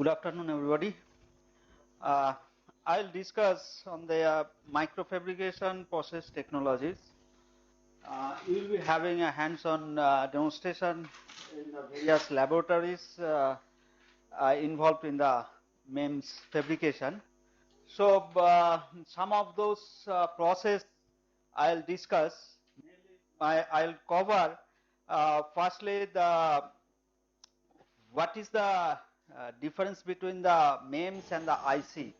Good afternoon, everybody. Uh, I'll discuss on the microfabrication process technologies. We will be having a hands-on demonstration in the various laboratories involved in the MEMS fabrication. So, some of those process I'll discuss. I'll cover firstly the what is the difference between the MEMS and the IC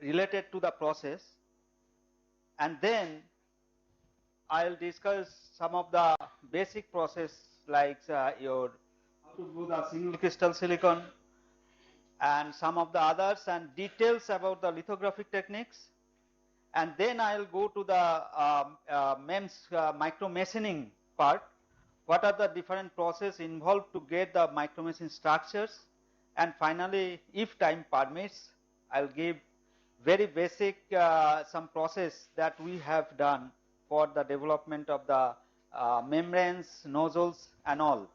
related to the process, and then I'll discuss some of the basic process like your how to do the single crystal silicon and some of the others and details about the lithographic techniques, and then I'll go to the MEMS micro machining part. What are the different processes involved to get the micro machine structures, and finally, if time permits, I'll give very basic some process that we have done for the development of the membranes, nozzles and all.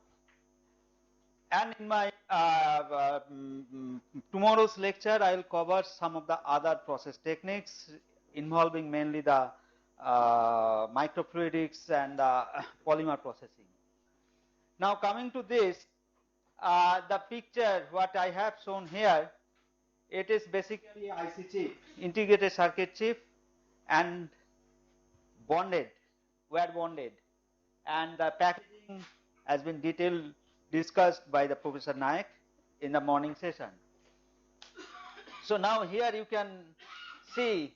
And in my tomorrow's lecture, I will cover some of the other process techniques involving mainly the microfluidics and polymer processing. Now coming to this, the picture what I have shown here, it is basically IC chip, integrated circuit chip, and bonded, wire bonded, and the packaging has been detailed discussed by the Professor Naik in the morning session. So now here you can see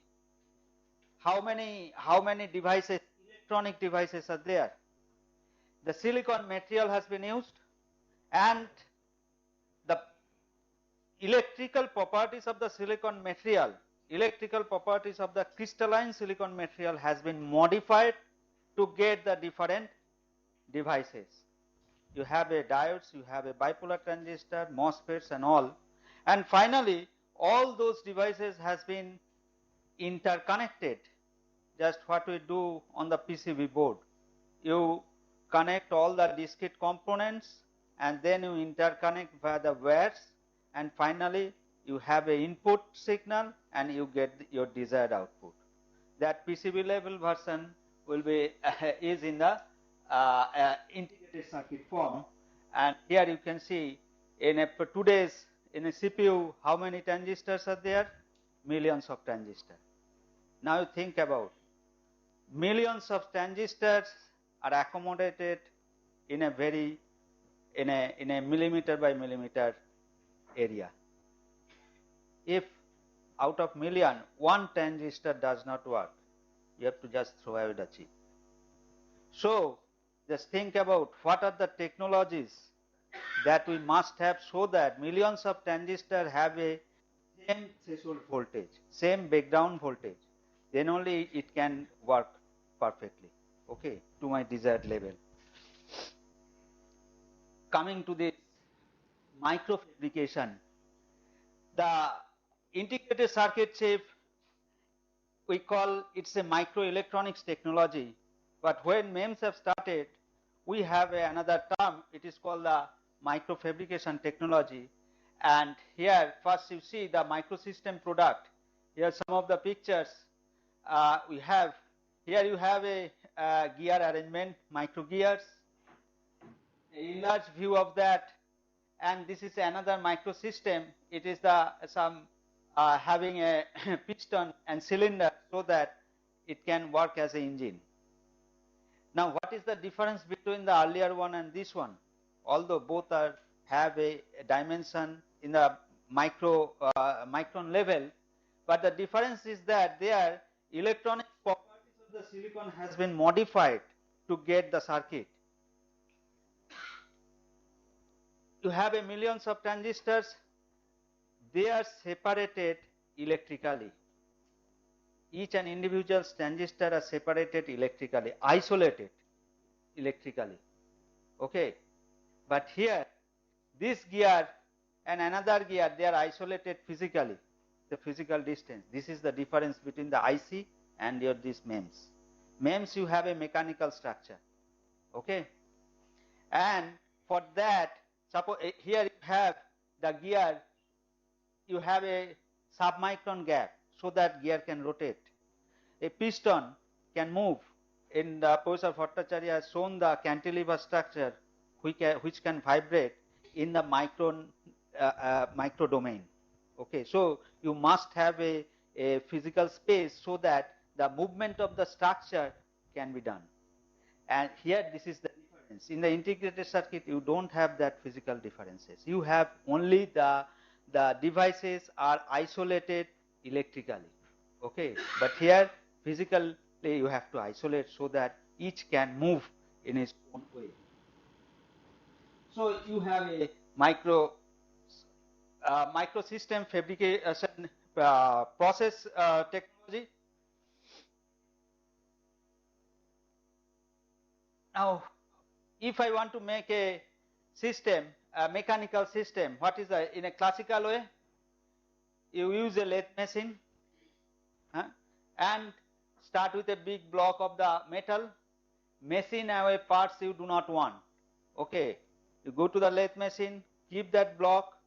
how many devices, electronic devices are there. The silicon material has been used, and the electrical properties of the silicon material, electrical properties of the crystalline silicon material has been modified to get the different devices. You have a diodes, you have a bipolar transistor, MOSFETs and all, and finally all those devices has been interconnected. Just what we do on the PCB board, you connect all the discrete components and then you interconnect via the wires, and finally you have a input signal and you get your desired output. That PCB level version will be is in the integrated circuit form, and here you can see in a today's in a CPU how many transistors are there? Millions of transistors. Now you think about millions of transistors are accommodated in a very in a millimeter by millimeter area. If out of million one transistor does not work, you have to just throw away the chip. So just think about what are the technologies that we must have so that millions of transistors have a same threshold voltage, same background voltage, then only it can work perfectly, okay, to my desired level. Coming to this microfabrication, the integrated circuit chip, we call it's a microelectronics technology, but when MEMS have started, we have another term, it is called the microfabrication technology. And here first you see the microsystem product. Here some of the pictures we have. Here you have a gear arrangement, micro gears, a large view of that, and this is another microsystem. It is the some having a piston and cylinder so that it can work as an engine. Now what is the difference between the earlier one and this one? Although both are have a dimension in the micron level, but the difference is that their electronic properties of the silicon has been modified to get the circuit. You have a millions of transistors, they are separated electrically. Each and individual transistor are separated electrically, isolated electrically, okay. But here this gear and another gear, they are isolated physically, the physical distance. This is the difference between the IC and your this MEMS. MEMS you have a mechanical structure, okay, and for that suppose here you have the gear, you have a submicron gap so that gear can rotate. A piston can move. In the Professor Bhattacharya has shown the cantilever structure which can vibrate in the micro domain. Okay, so you must have a physical space so that the movement of the structure can be done. And here this is the difference. In the integrated circuit, you don't have that physical differences. You have only the devices are isolated electrically. Okay, but here physically you have to isolate so that each can move in its own way. So you have a microsystem fabrication process technology. Now, if I want to make a system, a mechanical system, what is in a classical way? You use a lathe machine and start with a big block of the metal, machine away parts you do not want. Okay, you go to the lathe machine, keep that block,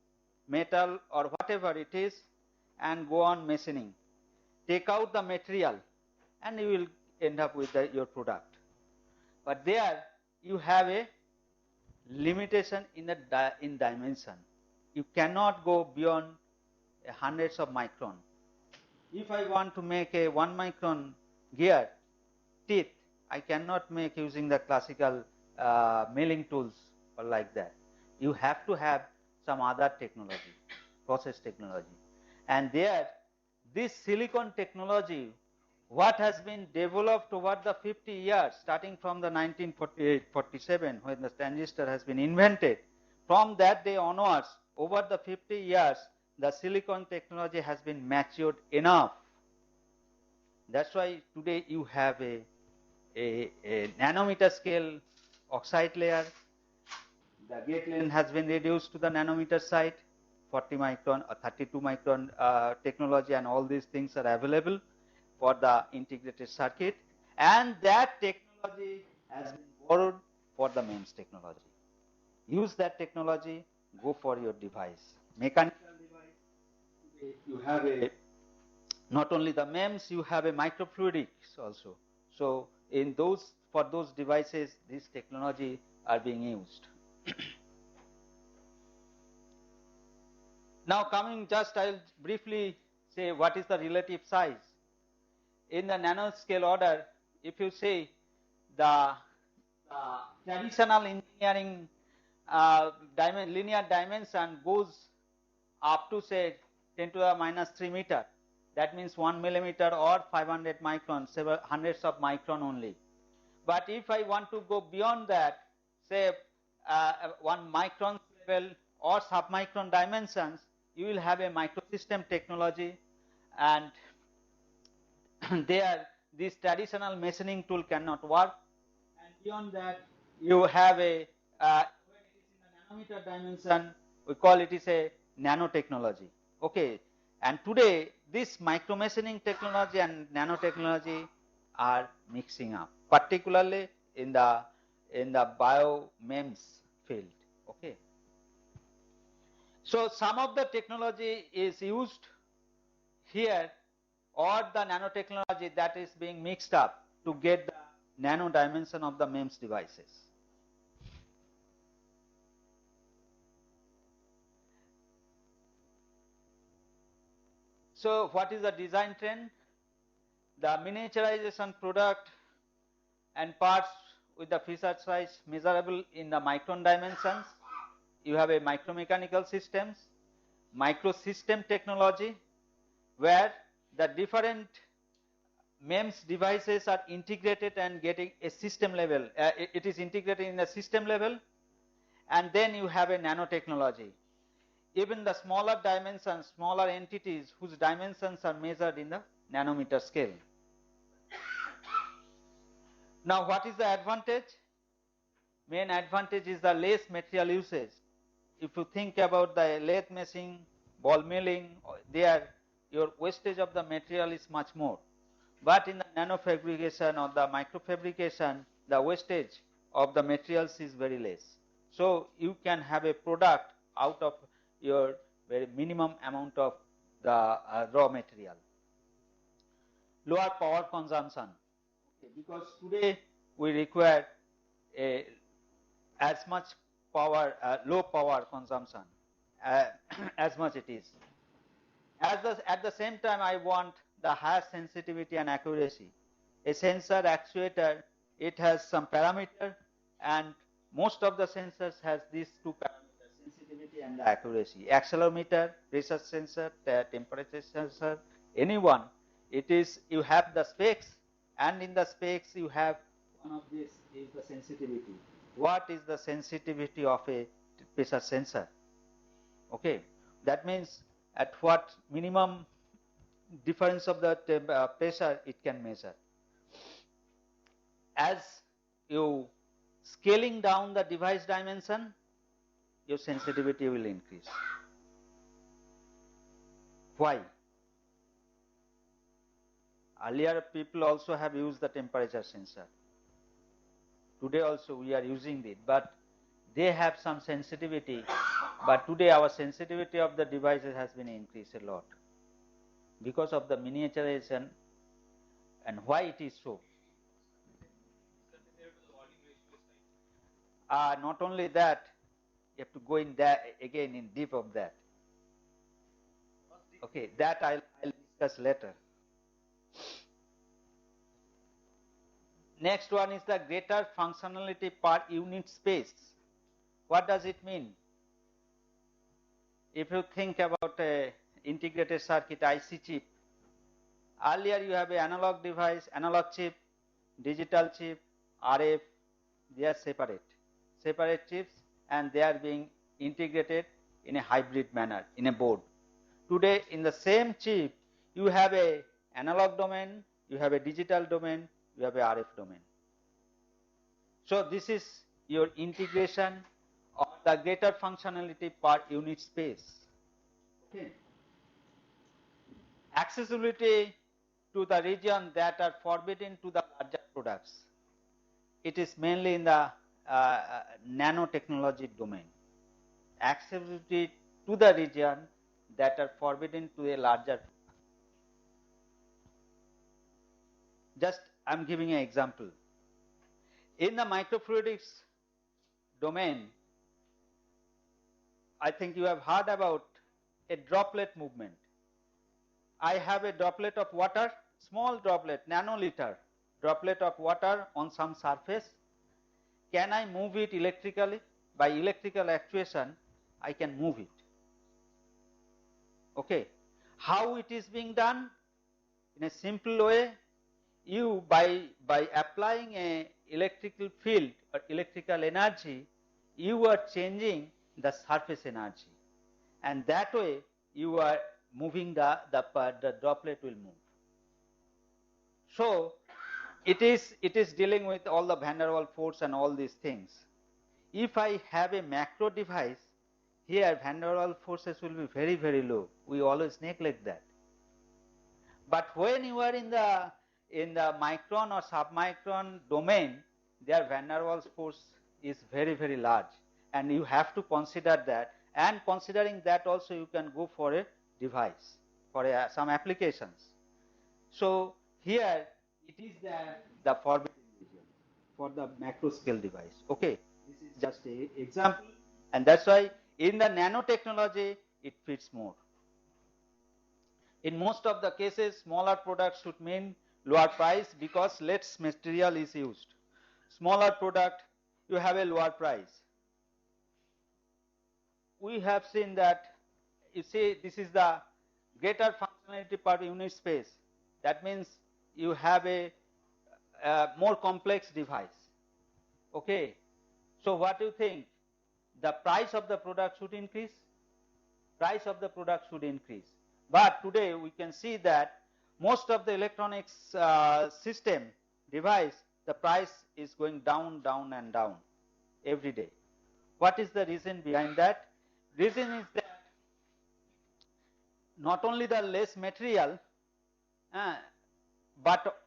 metal or whatever it is, and go on machining. Take out the material and you will end up with your product. But there you have a limitation in dimension. You cannot go beyond hundreds of micron. If I want to make a 1 micron gear teeth, I cannot make using the classical milling tools or like that. You have to have some other technology, process technology. And there, this silicon technology, what has been developed over the 50 years, starting from the 1948-47 when the transistor has been invented, from that day onwards, over the 50 years, the silicon technology has been matured enough. That's why today you have a nanometer scale oxide layer. The gate length has been reduced to the nanometer side, 40 micron or 32 micron technology, and all these things are available for the integrated circuit, and that technology has been borrowed for the MEMS technology. Use that technology, go for your device. Mechanical device, you have a, not only the MEMS, you have a microfluidics also. So in those, for those devices, this technology are being used. Now coming, just I'll briefly say what is the relative size. In the nanoscale order, if you say the traditional engineering linear dimension goes up to say 10 to the minus 3 meter. That means 1 millimeter or 500 micron, several hundreds of micron only. But if I want to go beyond that, say 1 micron level or submicron dimensions, you will have a microsystem technology, and there this traditional machining tool cannot work. And beyond that, you have a when it is in the nanometer dimension, we call it is a nanotechnology. Okay, and today this micro machining technology and nanotechnology are mixing up, particularly in the bio MEMS field. Okay, so some of the technology is used here, or the nanotechnology that is being mixed up to get the nano dimension of the MEMS devices. So what is the design trend? The miniaturization product and parts with the feature size measurable in the micron dimensions. You have a micromechanical systems, microsystem technology, where the different MEMS devices are integrated and getting a system level. It is integrated in a system level, and then you have a nanotechnology. Even the smaller dimensions, smaller entities whose dimensions are measured in the nanometer scale. Now what is the advantage? Main advantage is the less material usage. If you think about the lathe machining, ball milling, there your wastage of the material is much more. But in the nanofabrication or the microfabrication, the wastage of the materials is very less. So you can have a product out of your very minimum amount of the raw material. Lower power consumption, because today we require a as much power, low power consumption, as much it is. At the same time, I want the higher sensitivity and accuracy. A sensor actuator, it has some parameter, and most of the sensors has these two parameters, sensitivity and accuracy. Accelerometer, pressure sensor, temperature sensor, anyone, it is, you have the specs, and in the specs you have one of these is the sensitivity. What is the sensitivity of a pressure sensor? Okay, that means at what minimum difference of the pressure it can measure. As you scaling down the device dimension, your sensitivity will increase. Why? Earlier people also have used the temperature sensor. Today also we are using it, but they have some sensitivity, but today our sensitivity of the devices has been increased a lot because of the miniaturization. And why it is so? Not only that, you have to go in there again in deep of that. Okay, that I'll discuss later. Next one is the greater functionality per unit space. What does it mean? If you think about a integrated circuit IC chip, earlier you have an analog device, analog chip, digital chip, RF, they are separate chips, and they are being integrated in a hybrid manner in a board. Today in the same chip you have a analog domain, you have a digital domain, you have a RF domain. So this is your integration of the greater functionality per unit space. Okay. Accessibility to the region that are forbidden to the larger products. It is mainly in the nanotechnology domain. Accessibility to the region that are forbidden to a larger. Just I am giving an example. In the microfluidics domain, I think you have heard about a droplet movement. I have a droplet of water, small droplet, nanoliter droplet of water on some surface. Can I move it electrically? By electrical actuation, I can move it. Okay. How it is being done? In a simple way, you by applying a electrical field or electrical energy, you are changing the surface energy, and that way you are moving the droplet will move. So it is dealing with all the van der Waals force and all these things. If I have a macro device, here van der Waals forces will be very, very low. We always neglect that. But when you are in the micron or submicron domain, their van der Waals force is very, very large, and you have to consider that. And considering that also, you can go for a device for some applications. So here it is the forbidden region for the macro scale device. Okay, this is just an example, and that's why in the nanotechnology it fits more. In most of the cases, smaller products should mean lower price because less material is used. Smaller product, you have a lower price. We have seen that, you see, this is the greater functionality per unit space. That means you have a more complex device. Okay. So what do you think? The price of the product should increase? Price of the product should increase. But today we can see that most of the electronics system device, the price is going down, down and down every day. What is the reason behind that? Reason is that not only the less material, but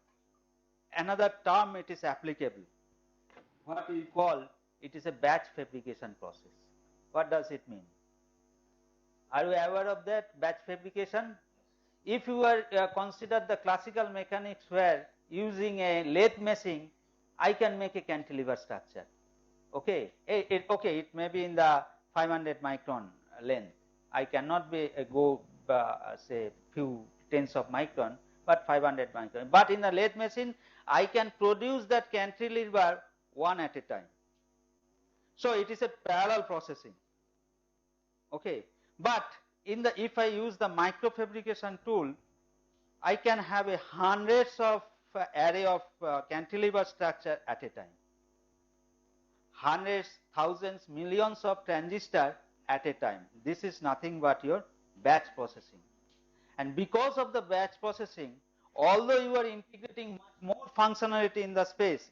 another term it is applicable. What we call, it is a batch fabrication process. What does it mean? Are you aware of that batch fabrication? If you are consider the classical mechanics where using a lathe machine, I can make a cantilever structure. Okay, it may be in the 500 micron length. I cannot be go say few tens of micron, but 500 micron. But in the lathe machine, I can produce that cantilever one at a time. So it is a parallel processing. Okay, but in the if I use the microfabrication tool, I can have a hundreds of array of cantilever structure at a time. Hundreds, thousands, millions of transistors at a time. This is nothing but your batch processing. And because of the batch processing, although you are integrating much more functionality in the space,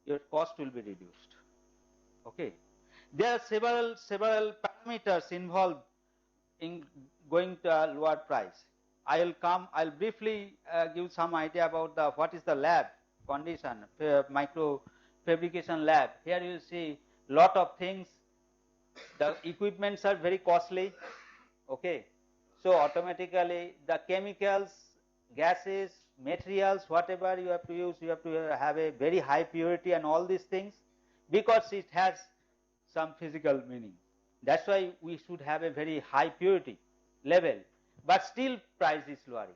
your cost will be reduced. Okay. There are several parameters involved in going to a lower price. I'll briefly give some idea about what is the lab condition, micro fabrication lab. Here you see lot of things. The equipments are very costly. Okay, so automatically the chemicals, gases, materials, whatever you have to use, you have to have a very high purity and all these things, because it has some physical meaning. That's why we should have a very high purity level, but still price is lowering,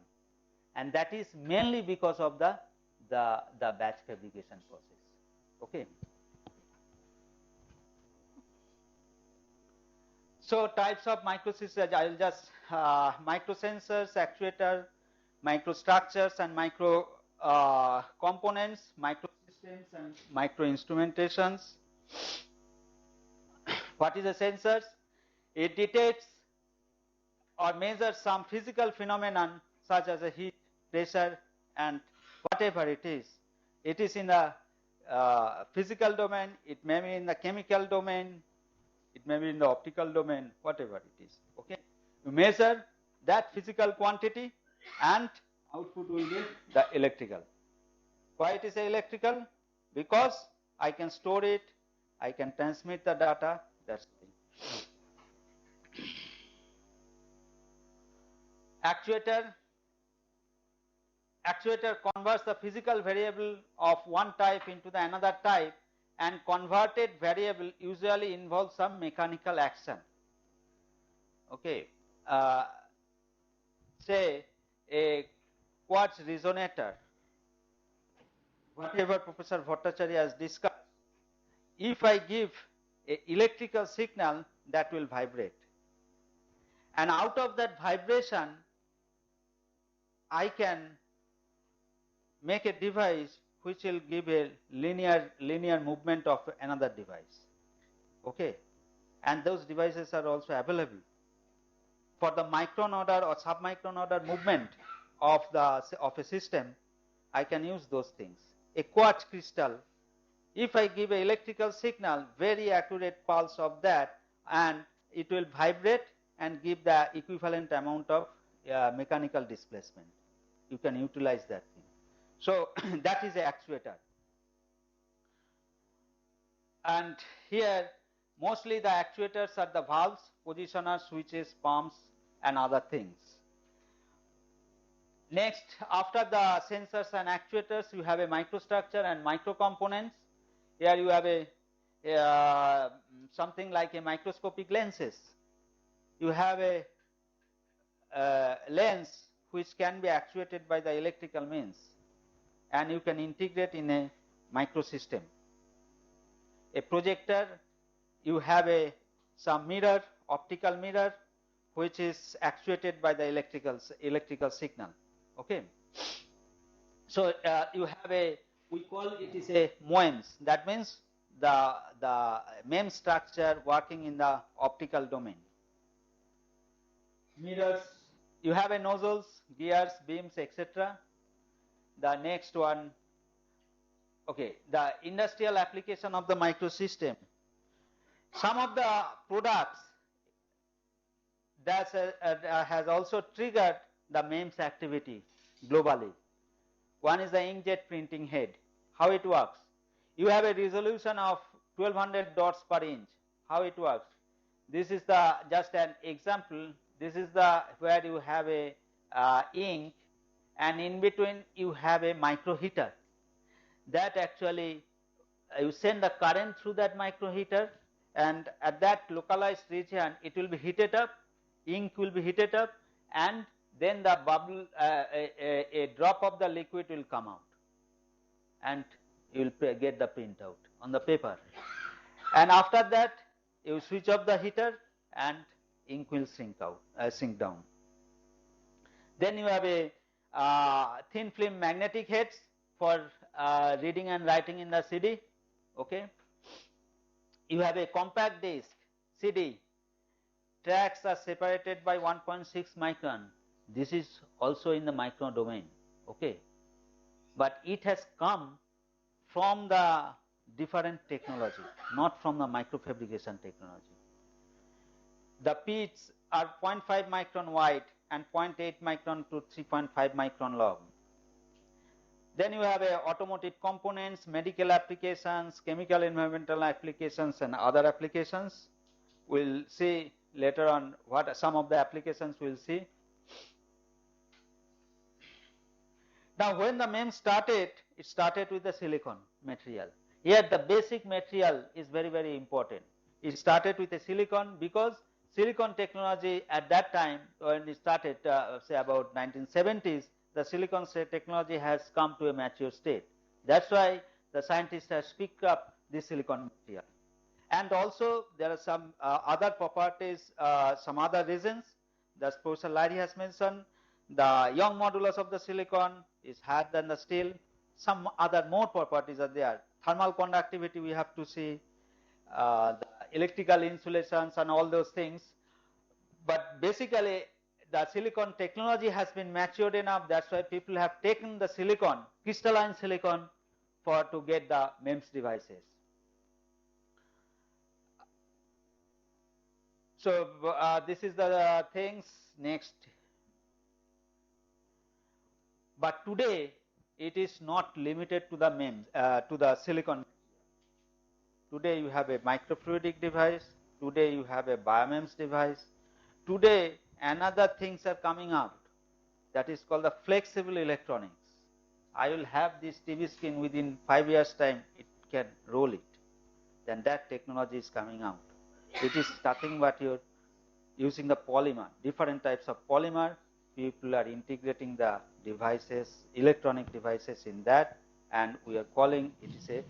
and that is mainly because of the batch fabrication process. Okay. So types of microsystems, I will just microsensors, actuators, microstructures and micro components, microsystems and microinstrumentations. What is a sensor? It detects or measures some physical phenomenon such as a heat, pressure and whatever it is. It is in the physical domain, it may be in the chemical domain, it may be in the optical domain, whatever it is. Okay, you measure that physical quantity and output will be the electrical. Why it is electrical? Because I can store it, I can transmit the data. That's the thing. Actuator converts the physical variable of one type into the another type, and converted variable usually involves some mechanical action. Okay, say a quartz resonator, whatever Professor Bhattacharya has discussed, if I give an electrical signal, that will vibrate, and out of that vibration I can make a device which will give a linear movement of another device. Okay, and those devices are also available for the micron order or submicron order movement of a system. I can use those things. A quartz crystal, if I give an electrical signal, very accurate pulse of that, and it will vibrate and give the equivalent amount of mechanical displacement. You can utilize that thing. So that is the actuator. And here mostly the actuators are the valves, positioners, switches, pumps and other things. Next, after the sensors and actuators, you have a microstructure and micro components. Here you have a something like a microscopic lenses. You have a lens which can be actuated by the electrical means, and you can integrate in a microsystem. A projector, you have some mirror, optical mirror, which is actuated by the electrical signal. Okay. So you have we call it is a MEMS. That means the MEMS structure working in the optical domain. Mirrors, you have nozzles, gears, beams, etc. The next one, okay, the industrial application of the microsystem. Some of the products that has also triggered the MEMS activity globally. One is the inkjet printing head. How it works? You have a resolution of 1200 dots per inch. How it works? This is the just an example. This is the where you have a ink, and in between you have a micro heater. That actually you send the current through that micro heater, and at that localized region it will be heated up, ink will be heated up, and then the bubble, a drop of the liquid will come out, and you will get the printout on the paper. And after that you switch off the heater and ink will sink down. Then you have a thin film magnetic heads for reading and writing in the CD. Okay. You have a compact disc CD. Tracks are separated by 1.6 micron. This is also in the micron domain. Okay. But it has come from the different technology, not from the microfabrication technology. The pits are 0.5 micron wide and 0.8 micron to 3.5 micron long. Then you have automotive components, medical applications, chemical environmental applications, and other applications. We'll see later on what some of the applications we'll see. Now when the MEMS started, it started with the silicon material. Here the basic material is very, very important. It started with the silicon because silicon technology at that time, when it started, say about 1970s, the silicon technology has come to a mature state. That's why the scientists have picked up the silicon material. And also there are some other properties, some other reasons that Professor Larry has mentioned. The Young modulus of the silicon is higher than the steel. Some other more properties are there. Thermal conductivity we have to see, the electrical insulations and all those things. But basically the silicon technology has been matured enough, that's why people have taken the silicon, crystalline silicon, to get the MEMS devices. So this is the things. Next. But today it is not limited to the MEMS, to the silicon. Today you have a microfluidic device, today you have a BioMEMS device. Today another things are coming out, that is called the flexible electronics. I will have this TV screen within 5 years time, it can roll it. Then that technology is coming out. It is nothing but you're using the polymer, different types of polymer. People are integrating the devices, electronic devices in that, and we are calling it is a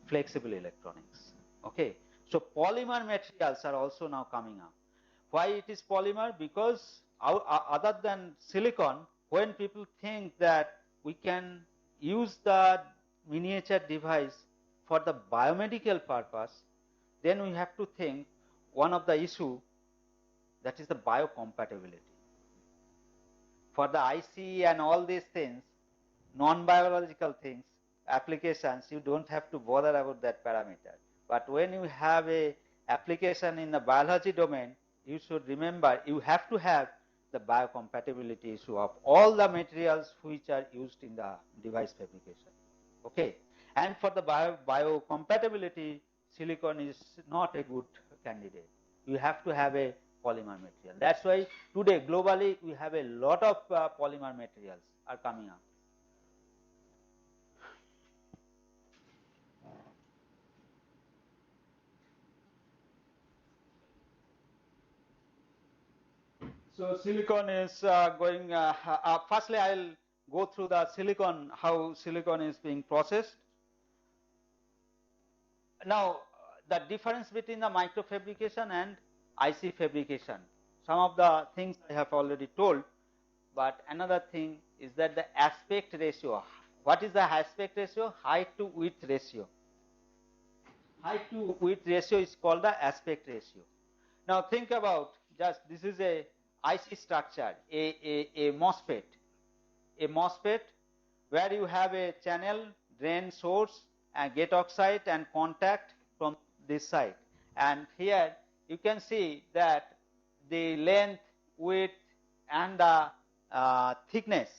flexible electronics. Okay. So polymer materials are also now coming up. Why it is polymer? Because other than silicon, when people think that we can use the miniature device for the biomedical purpose, then we have to think one of the issue, that is the biocompatibility. For the IC and all these things, non-biological things, applications, you don't have to bother about that parameter. But when you have a application in the biology domain, you should remember you have to have the biocompatibility issue of all the materials which are used in the device fabrication. Okay. And for the biocompatibility, silicon is not a good candidate. You have to have a polymer material. That's why today globally we have a lot of polymer materials are coming up. So silicon is going, firstly I'll go through the silicon, how silicon is being processed. Now the difference between the microfabrication and IC fabrication. Some of the things I have already told, but another thing is that the aspect ratio. What is the aspect ratio? Height to width ratio. Height to width ratio is called the aspect ratio. Now think about, just this is a IC structure, a MOSFET. A MOSFET where you have a channel, drain, source, and gate oxide and contact from this side. And here you can see that the length, width, and the thickness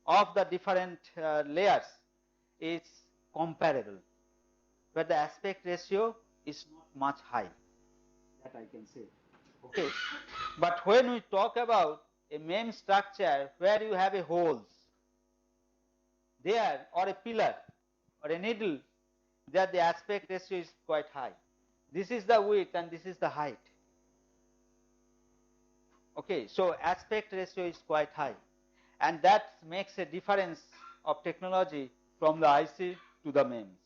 of the different layers is comparable, but the aspect ratio is not much high, that I can say. Okay, but when we talk about a MEMS structure where you have a holes there or a pillar or a needle, there the aspect ratio is quite high. This is the width and this is the height. Okay, so aspect ratio is quite high, and that makes a difference of technology from the IC to the MEMS.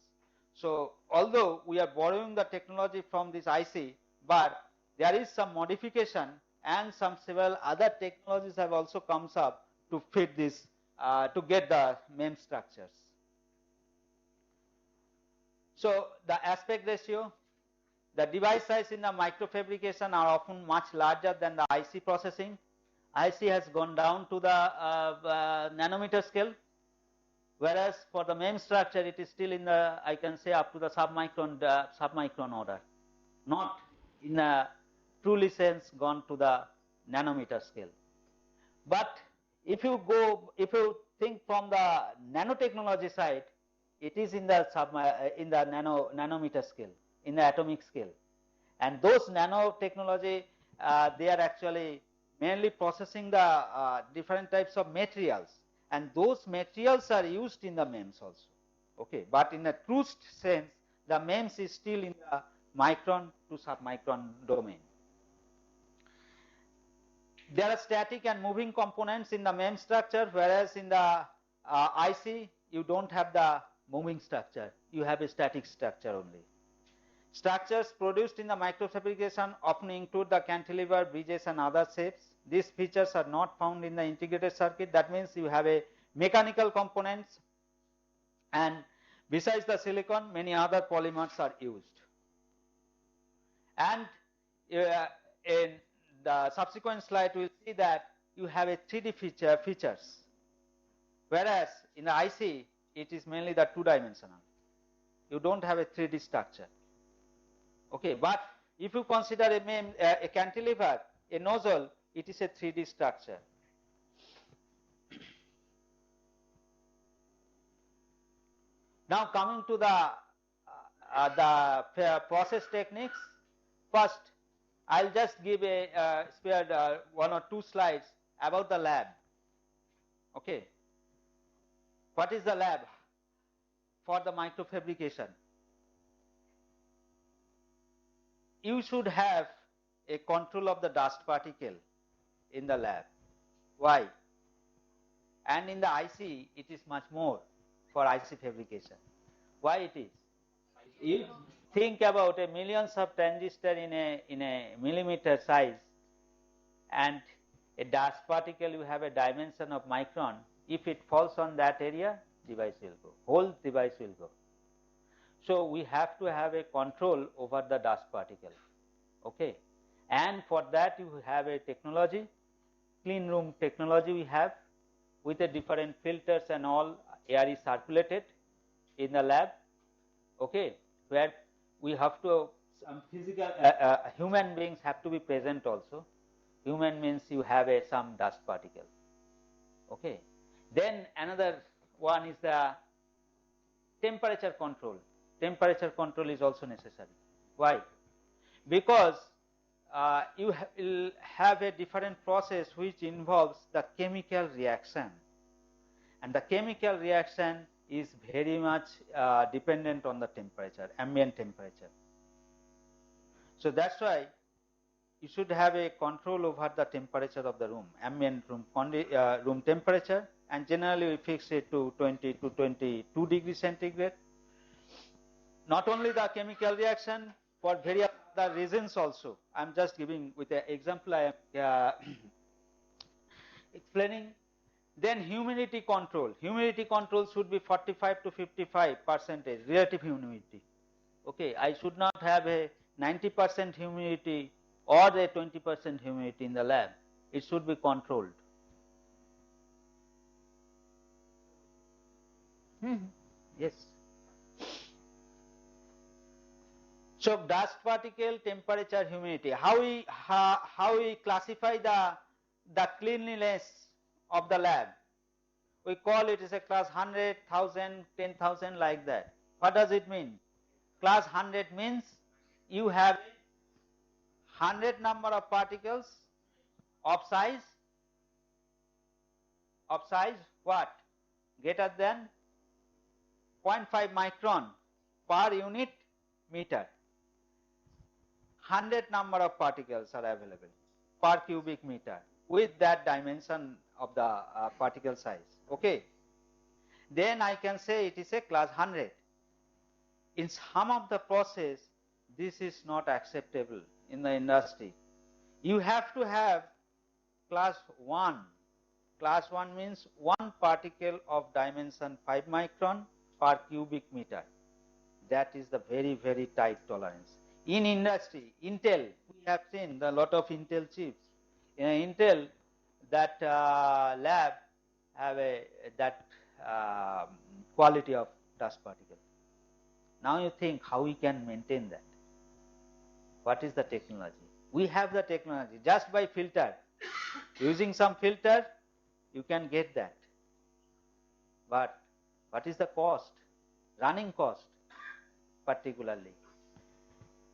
So although we are borrowing the technology from this IC, but there is some modification and some several other technologies have also comes up to fit this, to get the MEMS structures. So the aspect ratio, the device size in the microfabrication are often much larger than the IC processing. IC has gone down to the nanometer scale, whereas for the MEMS structure it is still in the, I can say, up to the submicron order, not in a truly sense gone to the nanometer scale. But if you think from the nanotechnology side, it is in the nanometer scale, in the atomic scale, and those nanotechnology, they are actually mainly processing the different types of materials, and those materials are used in the MEMS also. Okay, but in a true sense, the MEMS is still in the micron to submicron domain. There are static and moving components in the MEMS structure, whereas in the IC you don't have the moving structure, you have a static structure only. Structures produced in the microfabrication often include the cantilever, bridges and other shapes. These features are not found in the integrated circuit. That means you have a mechanical components, and besides the silicon, many other polymers are used. And in the subsequent slide we will see that you have a 3D features, whereas in the IC it is mainly the two-dimensional. You don't have a 3D structure. Okay, but if you consider a cantilever, a nozzle, it is a 3D structure. Now coming to the process techniques. First, I'll just give a spared one or two slides about the lab. Okay, what is the lab for the microfabrication? You should have a control of the dust particle in the lab. Why? And in the IC, it is much more for IC fabrication. Why it is? You think about a millions of transistors in a millimeter size, and a dust particle, you have a dimension of micron. If it falls on that area, device will go. Whole device will go. So we have to have a control over the dust particle. Okay, and for that you have a technology, clean room technology we have, with the different filters and all. Air is circulated in the lab. Okay, where we have to, some physical human beings have to be present also. Human means you have some dust particle. Okay, then another one is the temperature control. Temperature control is also necessary. Why? Because you will have a different process which involves the chemical reaction, and the chemical reaction is very much dependent on the temperature, ambient temperature. So that's why you should have a control over the temperature of the room, ambient room temperature, and generally we fix it to 20 to 22 degrees centigrade. Not only the chemical reaction, for various other reasons also. I am just giving with an example I am explaining. Then humidity control. Humidity control should be 45 to 55% relative humidity. Okay, I should not have a 90% humidity or a 20% humidity in the lab. It should be controlled. Yes. So dust particle, temperature, humidity. How we classify the cleanliness of the lab? We call it as a class 100, 1000, 10,000 like that. What does it mean? Class 100 means you have 100 number of particles of size what? Greater than 0.5 micron per unit meter. 100 number of particles are available per cubic meter with that dimension of the particle size. Okay. Then I can say it is a class 100. In some of the process, this is not acceptable in the industry. You have to have class 1. Class 1 means one particle of dimension 5 micron per cubic meter. That is the very, very tight tolerance. In industry, Intel, we have seen a lot of Intel chips. In Intel, that lab have that quality of dust particle. Now you think how we can maintain that? What is the technology? We have the technology just by filter. Using some filter, you can get that. But what is the cost? Running cost, particularly.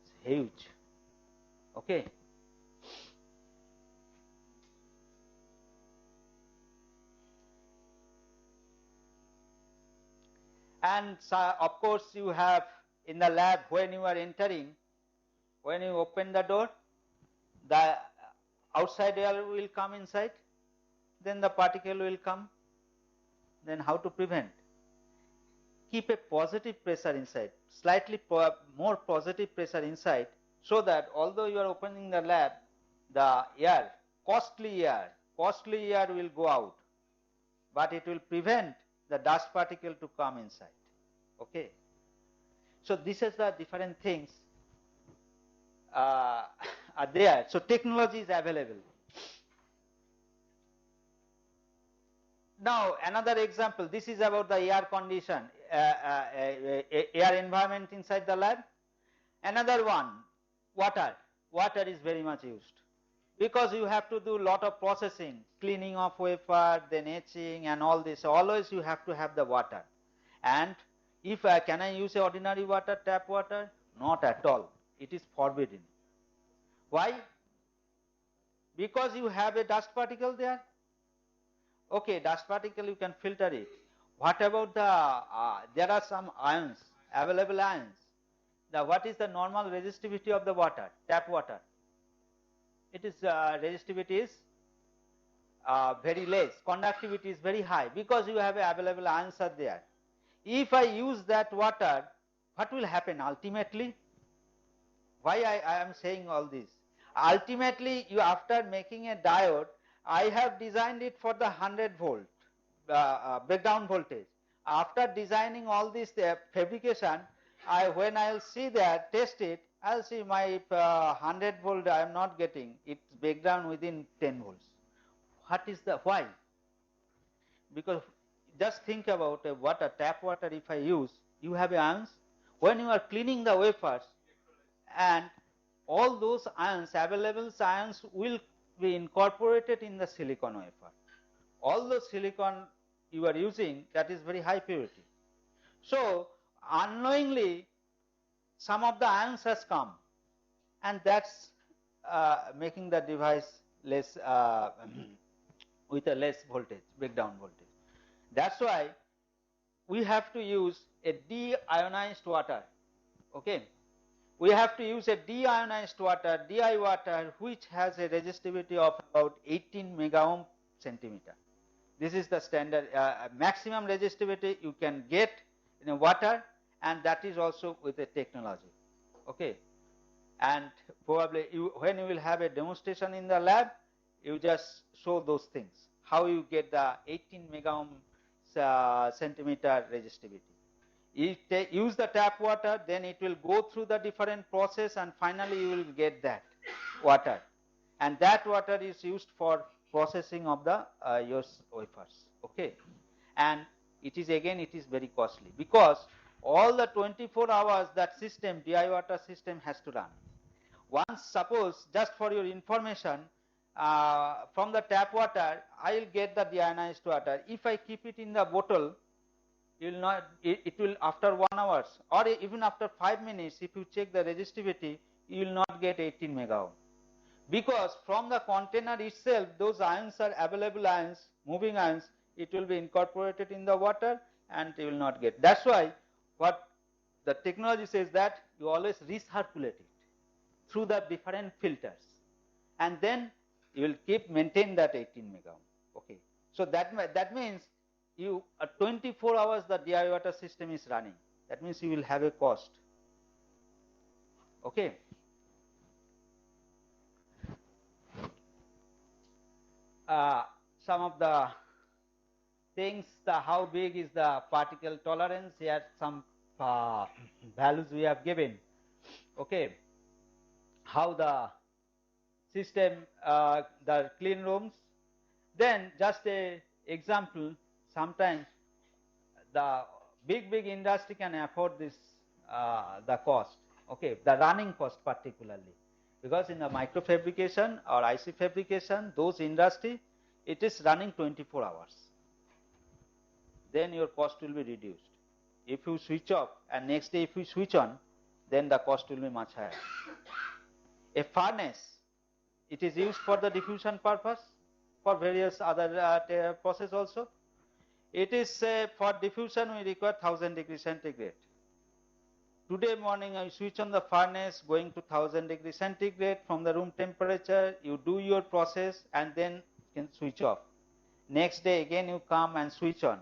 It's huge. Okay. And of course, you have in the lab when you are entering, when you open the door, the outside air will come inside, then the particle will come. Then how to prevent? Keep a positive pressure inside, slightly more positive pressure inside, so that although you are opening the lab, the air, costly air will go out, but it will prevent the dust particle to come inside. Okay. So this is the different things are there. So technology is available. Now another example, this is about the air condition, air environment inside the lab. Another one, water. Water is very much used because you have to do lot of processing, cleaning of wafer, then etching and all this. Always you have to have the water. And if can I use ordinary water, tap water? Not at all. It is forbidden. Why? Because you have a dust particle there. Okay, dust particle you can filter it. What about the, there are some ions, available ions. What is the normal resistivity of the water, tap water? It is, resistivity is very less, conductivity is very high because you have available ions are there. If I use that water, what will happen ultimately? Why I am saying all this? Ultimately, you after making a diode, I have designed it for the 100 volt breakdown voltage. After designing all this fabrication, when I will see that, test it, I will see my 100 volt I am not getting, it's breakdown within 10 volts. What is the why? Because just think about water, tap water if I use, you have ions. When you are cleaning the wafers, and all those ions, available ions will be incorporated in the silicon wafer. All the silicon you are using, that is very high purity. So unknowingly some of the ions has come, and that's making the device less with a less voltage, breakdown voltage. That's why we have to use a deionized water. Okay, we have to use a deionized water, DI water, which has a resistivity of about 18 megaohm centimeter. This is the standard maximum resistivity you can get in a water, and that is also with the technology. Okay, and probably when you will have a demonstration in the lab, you just show those things, how you get the 18 megaohm centimeter resistivity. If they use the tap water, then it will go through the different process, and finally you will get that water, and that water is used for processing of the your wafers. Okay, and it is very costly because all the 24 hours that system, DI water system, has to run. Once, suppose, just for your information, from the tap water I will get the deionized water. If I keep it in the bottle, you will not, it will after 1 hour or even after 5 minutes, if you check the resistivity, you will not get 18 megaohm. because from the container itself those ions are available ions, moving ions, it will be incorporated in the water and you will not get. That's why what the technology says that you always recirculate it through the different filters and then you will keep maintain that 18 megaohm. Okay, so that means you 24 hours the DI water system is running. That means you will have a cost. Okay. Some of the things, how big is the particle tolerance, here some values we have given. Okay, how the system, the clean rooms. Then just a example, sometimes the big industry can afford this, the cost, okay, the running cost particularly, because in the microfabrication or IC fabrication, those industry, it is running 24 hours. Then your cost will be reduced. If you switch off and next day if you switch on, then the cost will be much higher. A furnace, it is used for the diffusion purpose, for various other process also. It is for diffusion we require 1000 degrees centigrade. Today morning I switch on the furnace going to 1000 degrees centigrade from the room temperature, you do your process and then you can switch off. Next day again you come and switch on.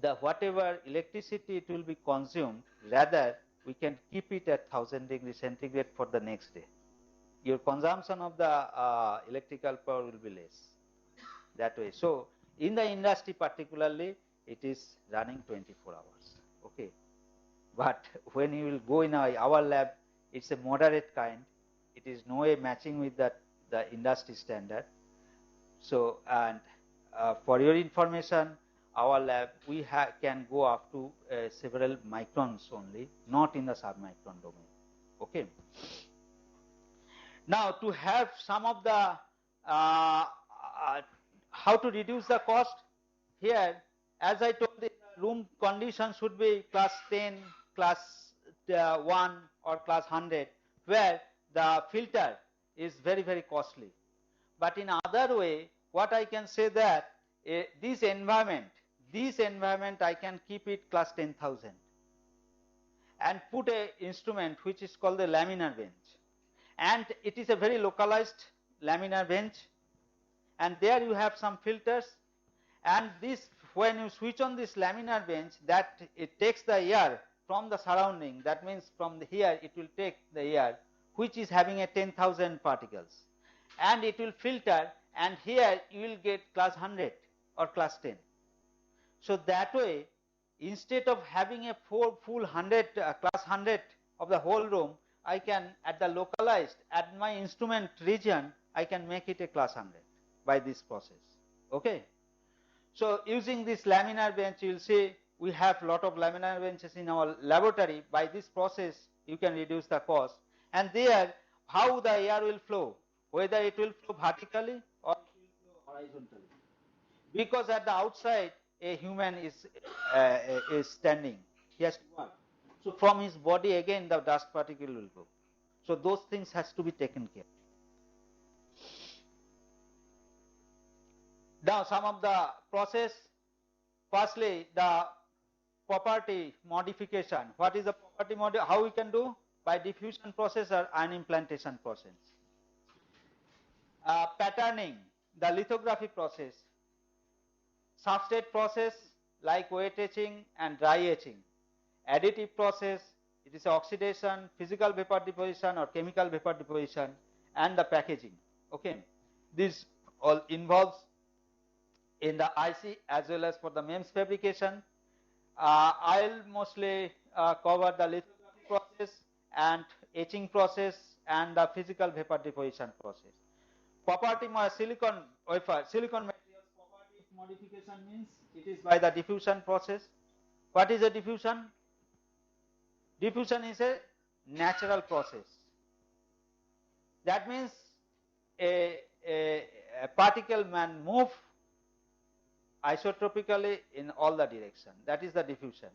The whatever electricity it will be consumed, rather we can keep it at 1000 degrees centigrade for the next day. Your consumption of the electrical power will be less that way. So in the industry particularly, it is running 24 hours. Okay, but when you will go in our lab, it's a moderate kind. It is no way matching with the industry standard. So and for your information, our lab we can go up to several microns only, not in the submicron domain. Okay. Now to have some of the how to reduce the cost, here as I told, the room condition should be class 10, class 1 or class 100, where the filter is very costly. But in other way, what I can say that this environment I can keep it class 10,000 and put a instrument which is called the laminar bench, and it is a very localized laminar bench, and there you have some filters, and this, when you switch on this laminar bench, that it takes the air from the surrounding, that means from here it will take the air which is having a 10,000 particles, and it will filter, and here you will get class 100 or class 10. So that way, instead of having a full 100 class 100 of the whole room, I can at the localized at my instrument region, I can make it a class 100 by this process. Okay. So using this laminar bench, you will see we have lot of laminar benches in our laboratory. By this process, you can reduce the cost. And there, how the air will flow, whether it will flow vertically or it will flow horizontally. Because at the outside, a human is standing, he has to work. So from his body again the dust particle will go. So those things has to be taken care. Now some of the process, firstly the property modification. What is the property how we can do? By diffusion process or ion implantation process. Patterning, the lithography process. Substrate process like wet etching and dry etching. Additive process, it is oxidation, physical vapor deposition or chemical vapor deposition, and the packaging. Okay, this all involves in the IC as well as for the MEMS fabrication. I'll mostly cover the lithography process and etching process and the physical vapor deposition process. Property silicon wafer, silicon materials property modification means it is by the diffusion process. What is a diffusion? Diffusion is a natural process. That means a particle can move isotropically in all the direction. That is the diffusion.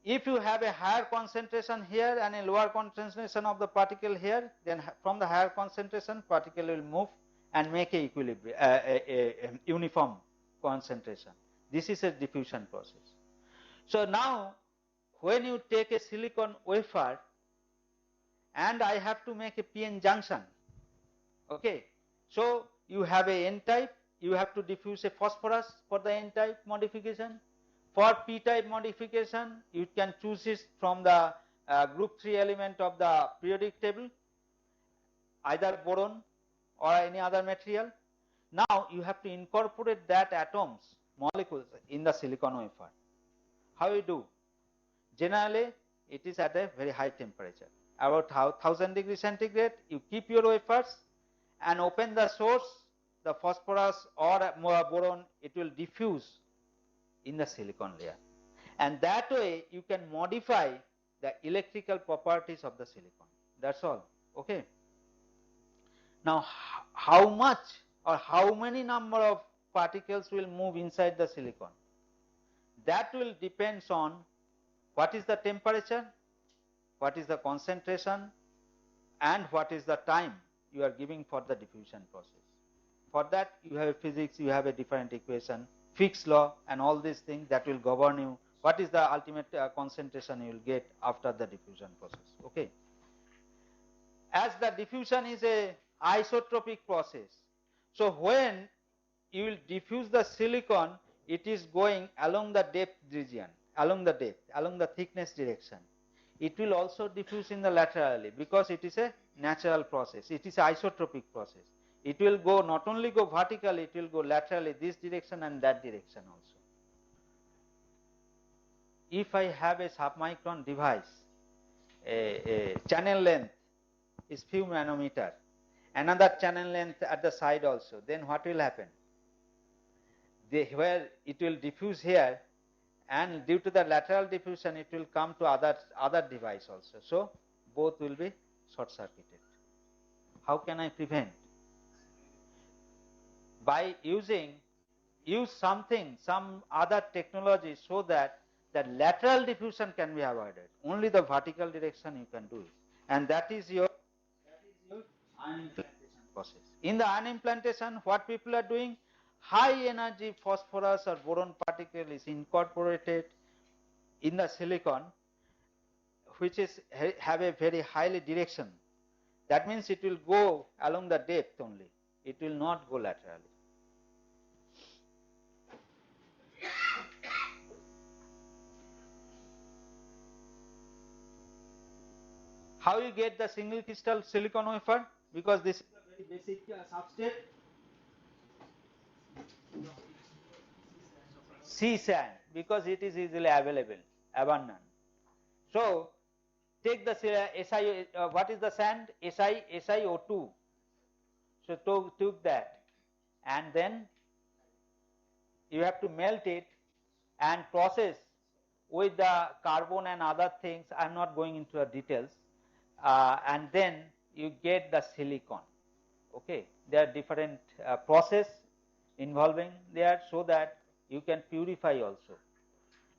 If you have a higher concentration here and a lower concentration of the particle here, then from the higher concentration particle will move and make a equilibrium, a uniform concentration. This is a diffusion process. So now when you take a silicon wafer and I have to make a PN junction, okay, so you have a N-type, you have to diffuse a phosphorus for the N-type modification. For P-type modification, you can choose it from the group 3 element of the periodic table, either boron or any other material. Now you have to incorporate that atoms, molecules in the silicon wafer. How you do? Generally, it is at a very high temperature, about 1000 degrees centigrade. You keep your wafers and open the source, the phosphorus or boron, it will diffuse in the silicon layer, and that way you can modify the electrical properties of the silicon. That's all. Okay. Now how much or how many number of particles will move inside the silicon, that will depends on what is the temperature, what is the concentration, and what is the time you are giving for the diffusion process. For that you have a physics, you have a different equation, Fick's law and all these things that will govern you what is the ultimate concentration you will get after the diffusion process. Okay. As the diffusion is a isotropic process, so when you will diffuse the silicon, it is going along the depth region, along the thickness direction. It will also diffuse in the laterally because it is a natural process. It is an isotropic process. It will go not only go vertically, it will go laterally, this direction and that direction also. If I have a submicron device, a channel length is few nanometer, another channel length at the side also, then what will happen? Where it will diffuse here, and due to the lateral diffusion it will come to other device also. So both will be short circuited. How can I prevent? By use some other technology so that the lateral diffusion can be avoided. Only the vertical direction you can do it, and that is your ion implantation process. In the ion implantation, what people are doing, high energy phosphorus or boron particle is incorporated in the silicon, which is have a very highly direction. That means it will go along the depth only. It will not go laterally. How you get the single crystal silicon wafer? Because this is a very basic substrate. C sand, because it is easily available, abundant. So take the Si, what is the sand? SiO2. So took that, and then you have to melt it and process with the carbon and other things. I am not going into the details. And then you get the silicon. Okay, there are different process involving there, so that you can purify also,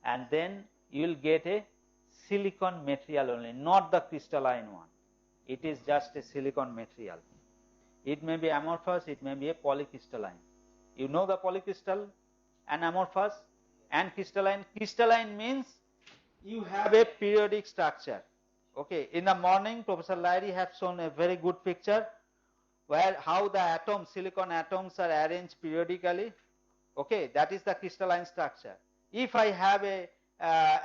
and then you will get a silicon material only, not the crystalline one. It is just a silicon material. It may be amorphous, it may be a polycrystalline. You know the polycrystal and amorphous and crystalline. Crystalline means you have a periodic structure. Okay, in the morning Professor Lyry have shown a very good picture where how the atoms, silicon atoms are arranged periodically. Okay, that is the crystalline structure. If I have a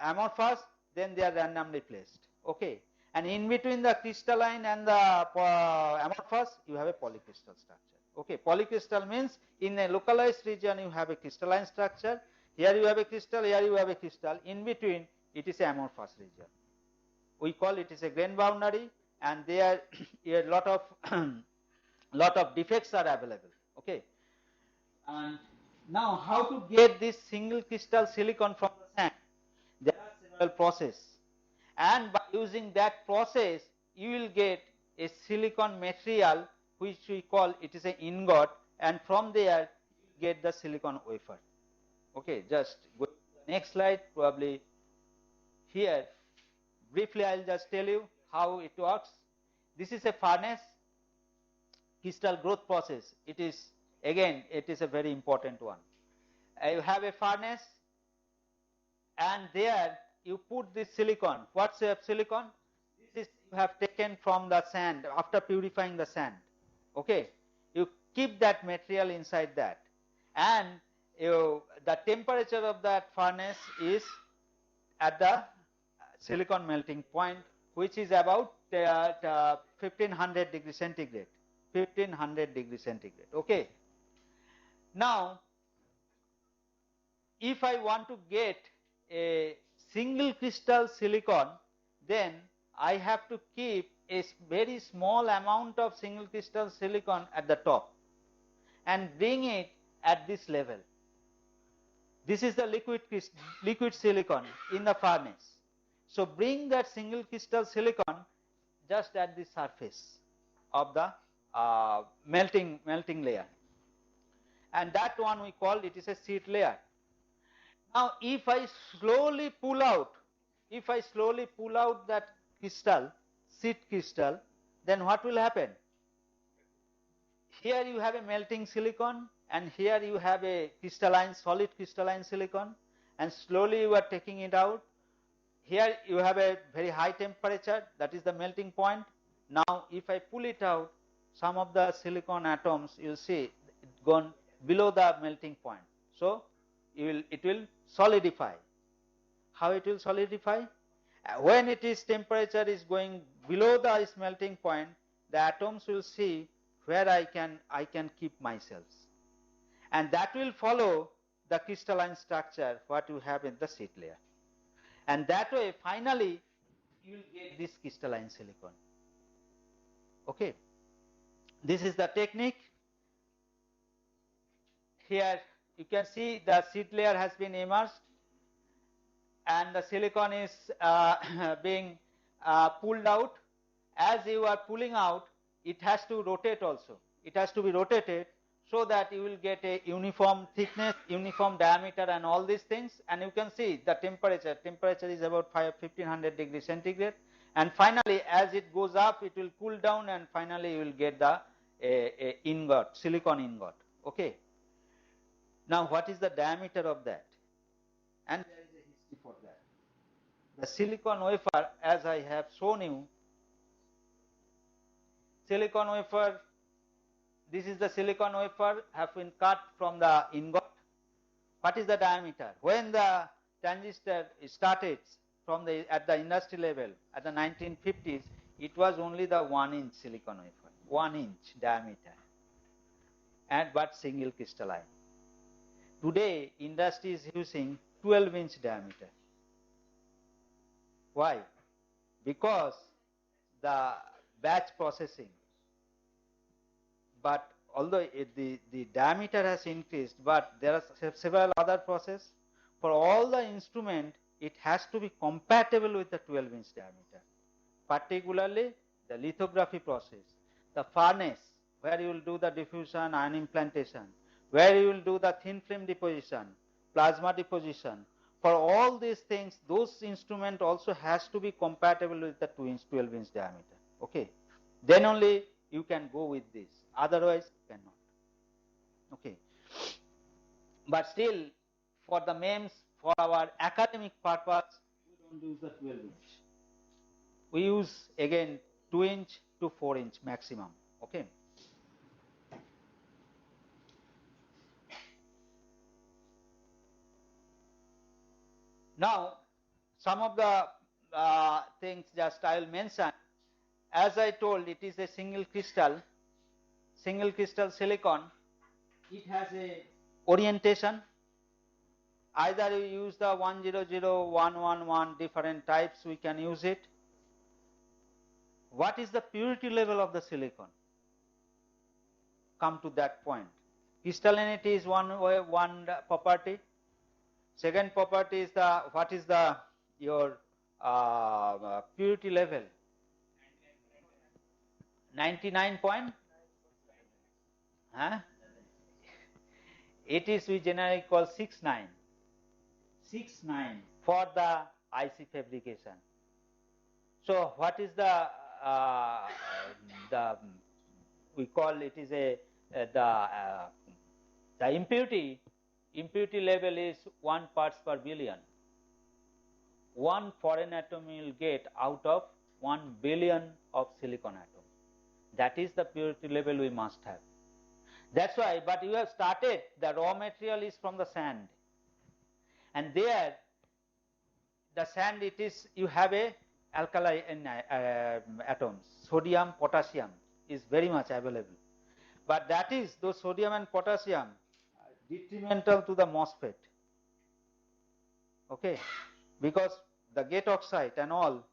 amorphous, then they are randomly placed. Okay, and in between the crystalline and the amorphous, you have a polycrystal structure. Okay, polycrystal means in a localized region you have a crystalline structure. Here you have a crystal, here you have a crystal. In between, it is an amorphous region. We call it is a grain boundary, and there a lot of defects are available. Okay, and now how to get this single crystal silicon from the sand? There are several processes, and by using that process you will get a silicon material which we call it is an ingot, and from there you get the silicon wafer. Okay, just go to the next slide. Probably here briefly I'll just tell you how it works. This is a furnace crystal growth process. It is again it is a very important one. You have a furnace and there you put this silicon. What's a silicon? This is you have taken from the sand after purifying the sand. Okay, you keep that material inside that, and the temperature of that furnace is at the silicon melting point, which is about 1500 degrees centigrade. 1500 degrees centigrade. Okay. Now, if I want to get a single crystal silicon, then I have to keep a very small amount of single crystal silicon at the top and bring it at this level. This is the liquid silicon in the furnace. So bring that single crystal silicon just at the surface of the melting layer, and that one we call it is a seed layer. Now if I slowly pull out that crystal, seed crystal, then what will happen? Here you have a melting silicon and here you have a solid crystalline silicon, and slowly you are taking it out. Here you have a very high temperature, that is the melting point. Now if I pull it out, some of the silicon atoms you will see it gone below the melting point. So it will solidify. How it will solidify? When its temperature is going below the melting point, the atoms will see where I can keep myself, and that will follow the crystalline structure what you have in the seed layer, and that way finally you will get this crystalline silicon. Okay, this is the technique. Here you can see the seed layer has been immersed and the silicon is being pulled out. As you are pulling out, it has to rotate also. It has to be rotated so that you will get a uniform thickness, uniform diameter and all these things. And you can see the temperature is about 1500 degrees centigrade. And finally, as it goes up, it will cool down and finally you will get the ingot, silicon ingot. Okay. Now what is the diameter of that? And there is a history for that. The silicon wafer, as I have shown you, silicon wafer, this is the silicon wafer have been cut from the ingot. What is the diameter? When the transistor started at the industry level at the 1950s, it was only the 1-inch silicon wafer, 1-inch diameter, and but single crystalline. Today, industry is using 12-inch diameter. Why? Because the batch processing. But although the diameter has increased, but there are several other processes. For all the instrument, it has to be compatible with the 12-inch diameter. Particularly the lithography process, the furnace where you will do the diffusion, ion implantation, where you will do the thin film deposition, plasma deposition. For all these things, those instruments also has to be compatible with the 12-inch diameter. Okay, then only you can go with this. Otherwise, you cannot. Okay, but still, for the MEMS, for our academic purpose, we don't use the 12-inch. We use again 2-inch to 4-inch maximum. Okay. Now, some of the things just I will mention. As I told, it is a single crystal silicon. It has a orientation. Either you use the 100, 111 different types, we can use it. What is the purity level of the silicon? Come to that point. Crystallinity is one property. Second property is what is your purity level? 99 point. Huh? It is we generally call 69. 69 for the IC fabrication. So what is the we call it is the impurity level is 1 parts per billion. 1 foreign atom you will get out of 1 billion of silicon atom. That is the purity level we must have. That's why, but you have started, the raw material is from the sand. And there, the sand, it is, you have a alkali atoms, sodium, potassium is very much available. But that is, those sodium and potassium are detrimental to the MOSFET. Okay, because the gate oxide and all,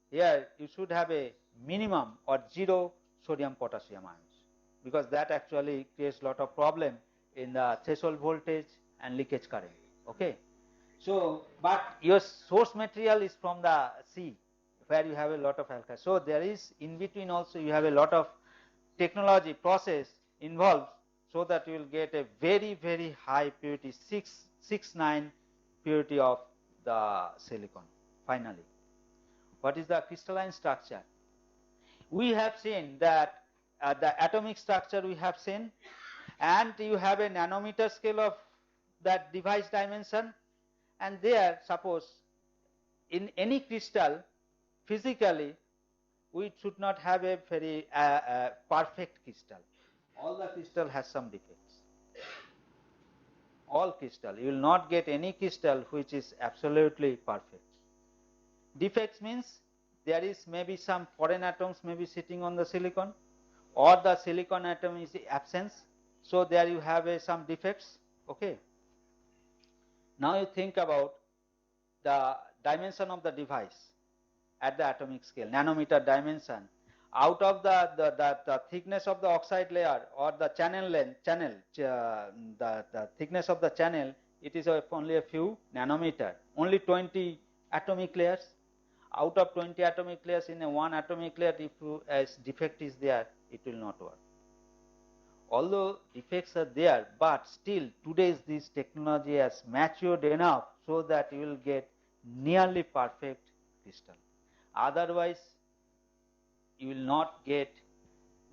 here you should have a minimum or 0 sodium potassium ions, because that actually creates a lot of problem in the threshold voltage and leakage current. Okay, so but your source material is from the sea, where you have a lot of alkali. So there is in between also you have a lot of technology process involved, so that you will get a very high purity 669 purity of the silicon. Finally, what is the crystalline structure? We have seen that the atomic structure we have seen, and you have a nanometer scale of that device dimension, and there suppose in any crystal physically we should not have a very perfect crystal. All the crystal has some defects. All crystal, you will not get any crystal which is absolutely perfect. Defects means there is maybe some foreign atoms may be sitting on the silicon, or the silicon atom is absence. So there you have some defects. Okay. Now you think about the dimension of the device at the atomic scale, nanometer dimension. Out of the thickness of the oxide layer or the channel length, the thickness of the channel, it is only a few nanometer, only 20 atomic layers. Out of 20 atomic layers, in a 1 atomic layer, if as defect is there, it will not work. Although defects are there, but still today's this technology has matured enough so that you will get nearly perfect crystal. Otherwise, you will not get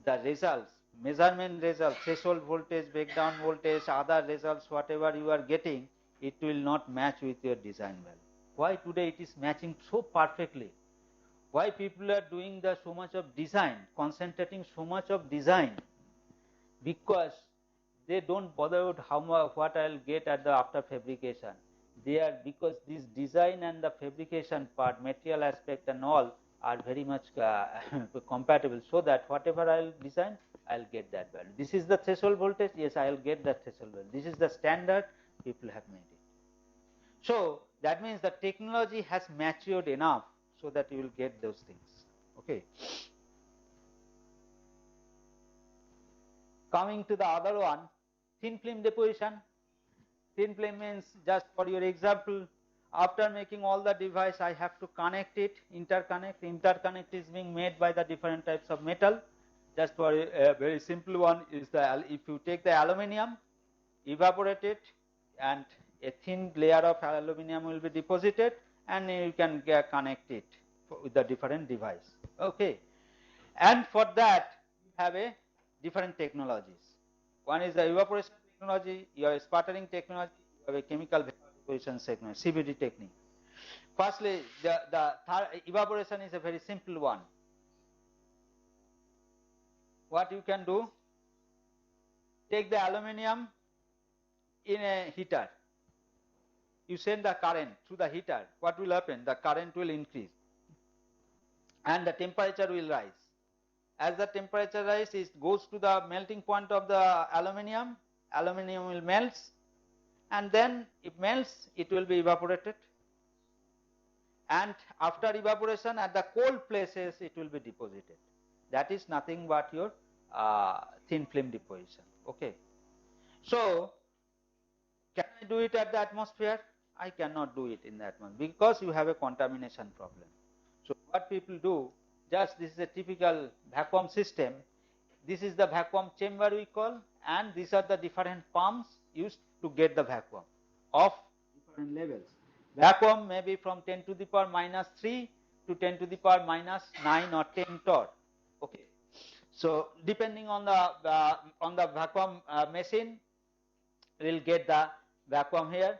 the results, measurement results, threshold voltage, breakdown voltage, other results, whatever you are getting, it will not match with your design value. Why today it is matching so perfectly? Why people are doing so much of design, concentrating so much of design? Because they don't bother with how much, what I will get at the after fabrication. They are, because this design and the fabrication part, material aspect and all are very much compatible, so that whatever I will design, I will get that value. This is the threshold voltage, yes, I will get that threshold value. This is the standard, people have made it. So that means the technology has matured enough so that you will get those things. Okay. Coming to the other one, thin film deposition. Thin film means, just for your example, after making all the device, I have to connect it, interconnect. Interconnect is being made by the different types of metal. Just for a very simple one is if you take the aluminium, evaporate it, and a thin layer of aluminium will be deposited, and you can connect it with the different device. Okay, and for that you have a different technologies. One is the evaporation technology, you have a sputtering technology, you have a chemical evaporation technology, CVD technique. Firstly, the evaporation is a very simple one. What you can do, take the aluminium in a heater, you send the current through the heater. What will happen? The current will increase and the temperature will rise. As the temperature rises, it goes to the melting point of the aluminium. Aluminium will melt, and then it melts, it will be evaporated, and after evaporation at the cold places it will be deposited. That is nothing but your thin film deposition. Okay. So can I do it at the atmosphere? I cannot do it in the atmosphere because you have a contamination problem. So what people do, just this is a typical vacuum system. This is the vacuum chamber we call, and these are the different pumps used to get the vacuum of different levels. Vacuum may be from 10 to the power minus 3 to 10 to the power minus 9 or 10 torr. Okay. So depending on the vacuum machine, we will get the vacuum here.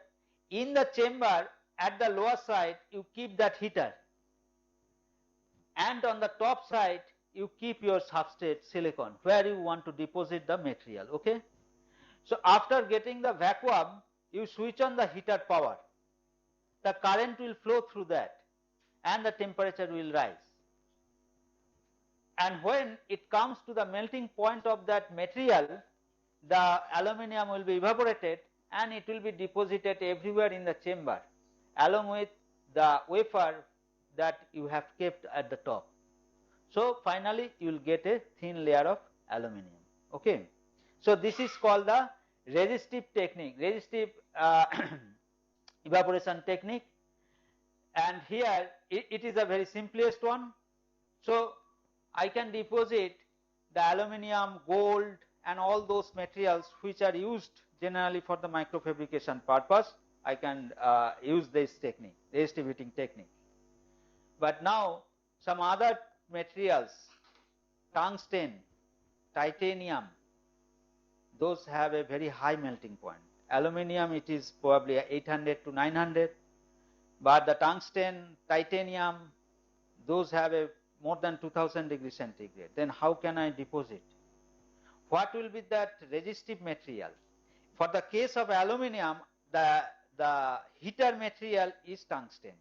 In the chamber at the lower side you keep that heater, and on the top side you keep your substrate silicon where you want to deposit the material. Okay. So after getting the vacuum, you switch on the heater power. The current will flow through that and the temperature will rise. And when it comes to the melting point of that material, the aluminium will be evaporated and it will be deposited everywhere in the chamber along with the wafer that you have kept at the top. So finally you will get a thin layer of aluminium. Okay. So this is called the resistive technique, resistive evaporation technique, and here it is a very simplest one. So I can deposit the aluminium, gold and all those materials which are used generally for the microfabrication purpose. I can use this technique, resistive heating technique. But now some other materials, tungsten, titanium, those have a very high melting point. Aluminium, it is probably 800 to 900, but the tungsten, titanium, those have a more than 2000 degrees centigrade. Then how can I deposit? What will be that resistive material? For the case of aluminium, the heater material is tungsten.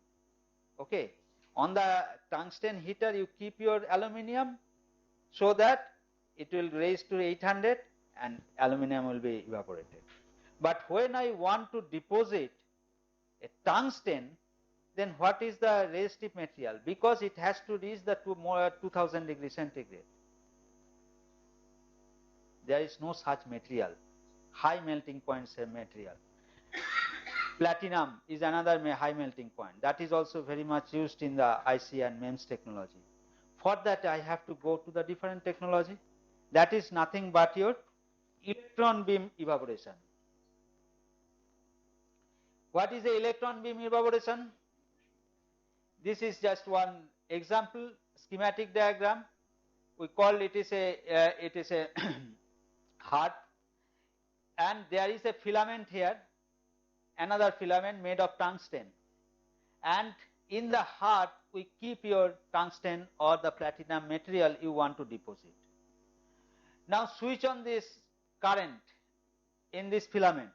Okay. On the tungsten heater, you keep your aluminium so that it will raise to 800 and aluminium will be evaporated. But when I want to deposit a tungsten, then what is the resistive material? Because it has to reach the 2000 degrees centigrade. There is no such material, high melting points material. Platinum is another high melting point. That is also very much used in the IC and MEMS technology. For that I have to go to the different technology. That is nothing but your electron beam evaporation. What is the electron beam evaporation? This is just one example schematic diagram. We call it is a heart, and there is a filament here, another filament made of tungsten, and in the heart we keep your tungsten or the platinum material you want to deposit. Now switch on this current in this filament.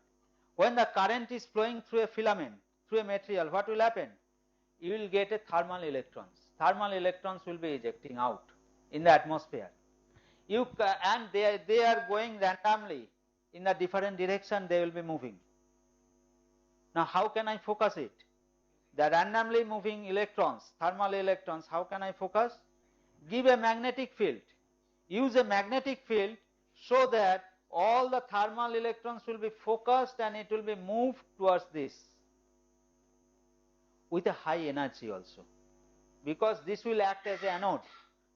When the current is flowing through a filament, through a material, what will happen? You will get a thermal electrons. Thermal electrons will be ejecting out in the atmosphere. And they are going randomly in the different direction they will be moving. Now how can I focus it? The randomly moving electrons, thermal electrons, how can I focus? Give a magnetic field. Use a magnetic field so that all the thermal electrons will be focused and it will be moved towards this with a high energy also, because this will act as an anode.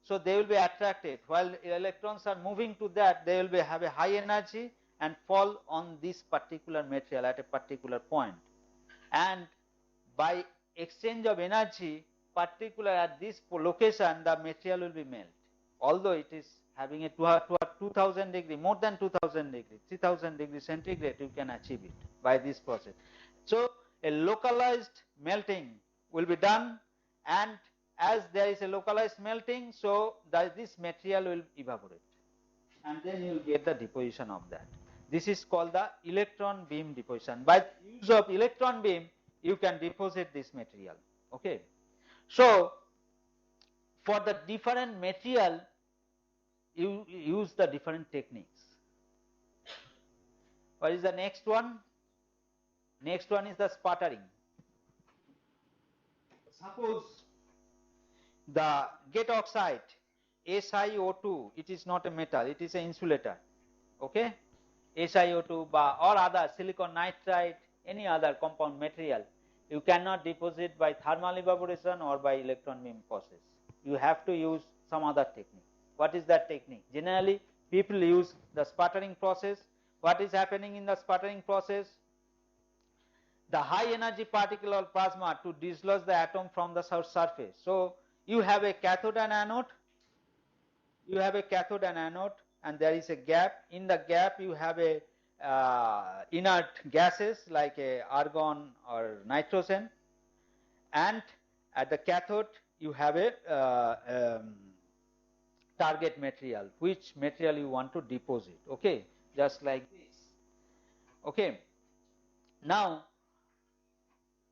So they will be attracted. While electrons are moving to that, they will have a high energy and fall on this particular material at a particular point. And by exchange of energy, particular at this location, the material will be melted. Although it is having a 2000 degree, more than 2000 degree, 3000 degrees centigrade, you can achieve it by this process. So a localized melting will be done, and as there is a localized melting, so this material will evaporate, and then you will get the deposition of that. This is called the electron beam deposition. By the use of electron beam, you can deposit this material. Okay. So for the different material, you use the different techniques. What is the next one? Next one is the sputtering. Suppose the gate oxide SiO2, it is not a metal, it is an insulator. Okay, SiO2 or other silicon nitride, any other compound material, you cannot deposit by thermal evaporation or by electron beam process. You have to use some other technique. What is that technique? Generally people use the sputtering process. What is happening in the sputtering process? the high energy particle or plasma to dislodge the atom from the surface. So you have a cathode and anode, and there is a gap. In the gap you have a inert gases like a argon or nitrogen, and at the cathode you have a target material, which material you want to deposit, okay, just like this. Okay, now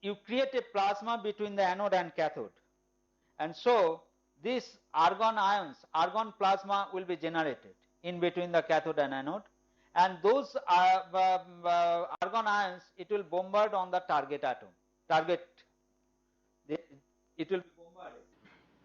you create a plasma between the anode and cathode, and so this argon ions, argon plasma will be generated in between the cathode and anode, and those argon ions, it will bombard on the target atom, it will be bombarded,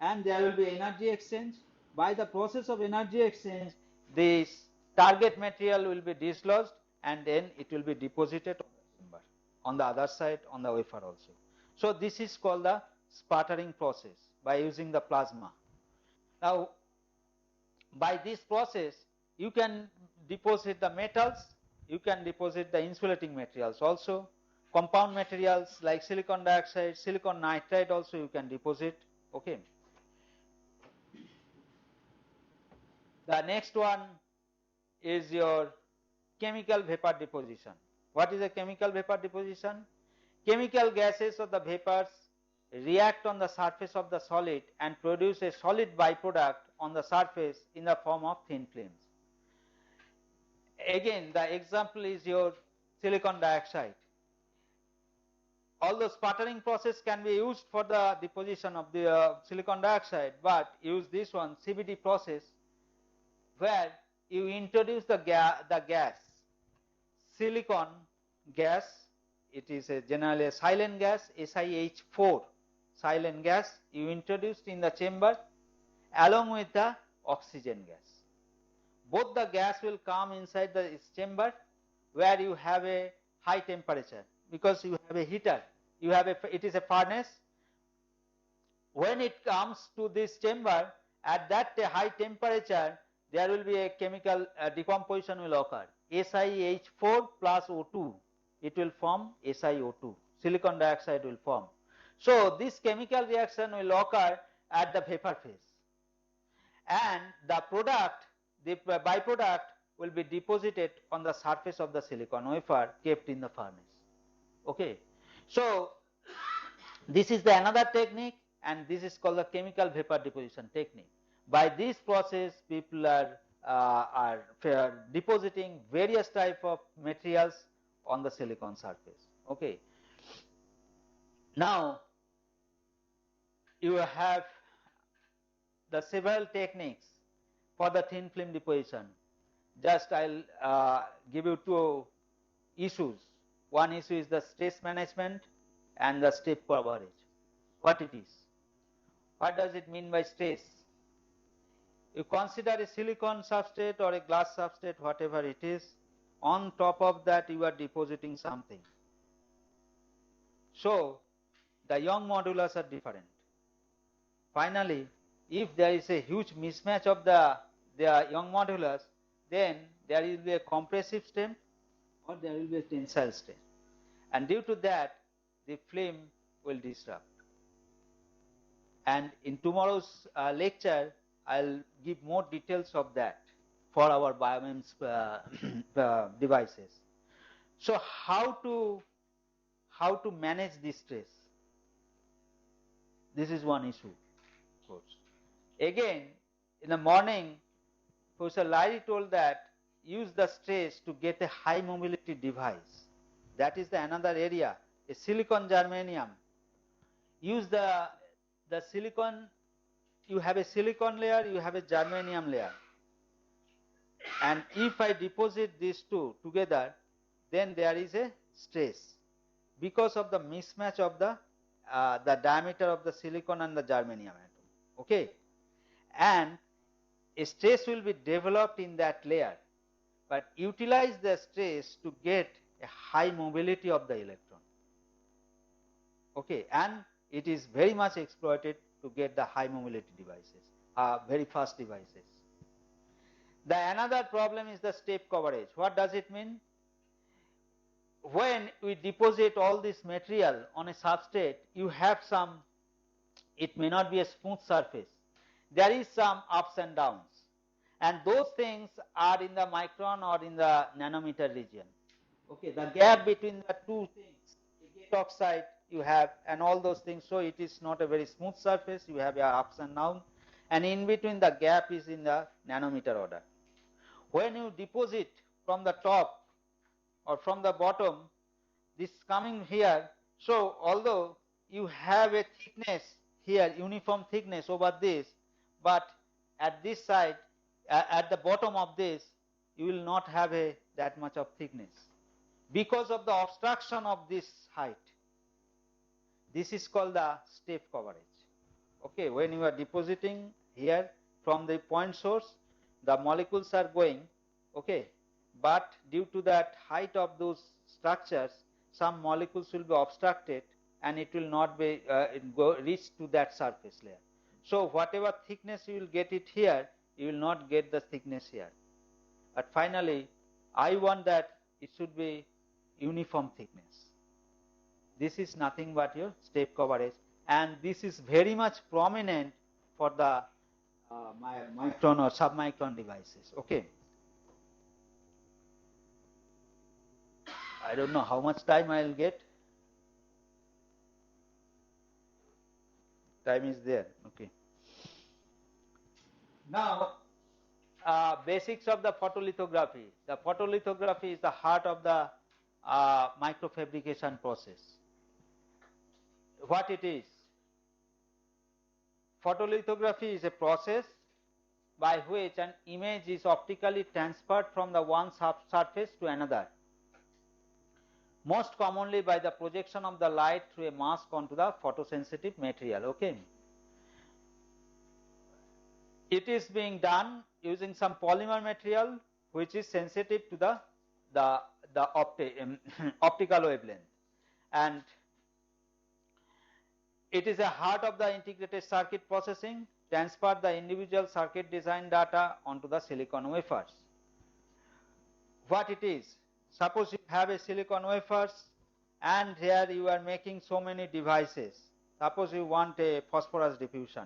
and there will be energy exchange. By the process of energy exchange, this target material will be dislodged, and then it will be deposited on the chamber, on the other side, on the wafer also. So this is called the sputtering process by using the plasma. Now by this process you can deposit the metals, you can deposit the insulating materials also, compound materials like silicon dioxide, silicon nitride also you can deposit, okay. The next one is your chemical vapor deposition. What is a chemical vapor deposition? Chemical gases or the vapors react on the surface of the solid and produce a solid byproduct on the surface in the form of thin films. Again, the example is your silicon dioxide. Although sputtering process can be used for the deposition of the silicon dioxide, but use this one, CVD process, where you introduce the gas, silicon gas, it is generally a silent gas, SiH4, silent gas, you introduced in the chamber along with the oxygen gas. Both the gas will come inside the chamber where you have a high temperature, because you have a heater, you have it is a furnace. When it comes to this chamber, at that high temperature, there will be a chemical decomposition will occur. SiH4 plus O2, it will form SiO2, silicon dioxide will form. So this chemical reaction will occur at the vapor phase, and the product, the byproduct will be deposited on the surface of the silicon wafer kept in the furnace, okay. So this is the another technique, and this is called the chemical vapor deposition technique. By this process, people are depositing various type of materials on the silicon surface, okay. Now you have the several techniques for the thin film deposition. Just I'll give you two issues. One issue is the stress management and the step coverage. What it is? What does it mean by stress? You consider a silicon substrate or a glass substrate, whatever it is. On top of that, you are depositing something. So the Young modulus are different. Finally, if there is a huge mismatch of the Young modulus, then there will be a compressive strain or there will be a tensile strain, and due to that the film will disrupt. And in tomorrow's lecture, I'll give more details of that for our BioMEMS devices. So how to manage this stress? This is one issue. Again, in the morning, Professor Larry told that use the stress to get a high mobility device. That is the another area. A silicon germanium. Use the silicon. You have a silicon layer, you have a germanium layer, and if I deposit these two together, then there is a stress because of the mismatch of the diameter of the silicon and the germanium atom, okay, and a stress will be developed in that layer, but utilize the stress to get a high mobility of the electron, okay, and it is very much exploited to get the high mobility devices, very fast devices. The another problem is the step coverage. What does it mean? when we deposit all this material on a substrate, you have some, it may not be a smooth surface. There is some ups and downs. And those things are in the micron or in the nanometer region. Okay, the gap between the two things, the gate oxide you have and all those things, so it is not a very smooth surface, you have your ups and downs, and in between the gap is in the nanometer order. When you deposit from the top or from the bottom, this coming here, so although you have a thickness here, uniform thickness over this, but at this side, at the bottom of this, you will not have that much of thickness because of the obstruction of this height. This is called the step coverage. Okay, when you are depositing here from the point source, the molecules are going, okay, but due to that height of those structures, some molecules will be obstructed and it will not be reach to that surface layer. So whatever thickness you will get it here, you will not get the thickness here. But finally, I want that it should be uniform thickness. This is nothing but your step coverage, and this is very much prominent for the micron or submicron devices. Okay. I don't know how much time I will get. Time is there. Okay. Now, basics of the photolithography. The photolithography is the heart of the microfabrication process. What it is? Photolithography is a process by which an image is optically transferred from the one surface to another, most commonly by the projection of the light through a mask onto the photosensitive material. Okay. It is being done using some polymer material which is sensitive to the optical wavelength, and it is a heart of the integrated circuit processing, transfer the individual circuit design data onto the silicon wafers. What it is? Suppose you have a silicon wafers and here you are making so many devices. Suppose you want a phosphorus diffusion,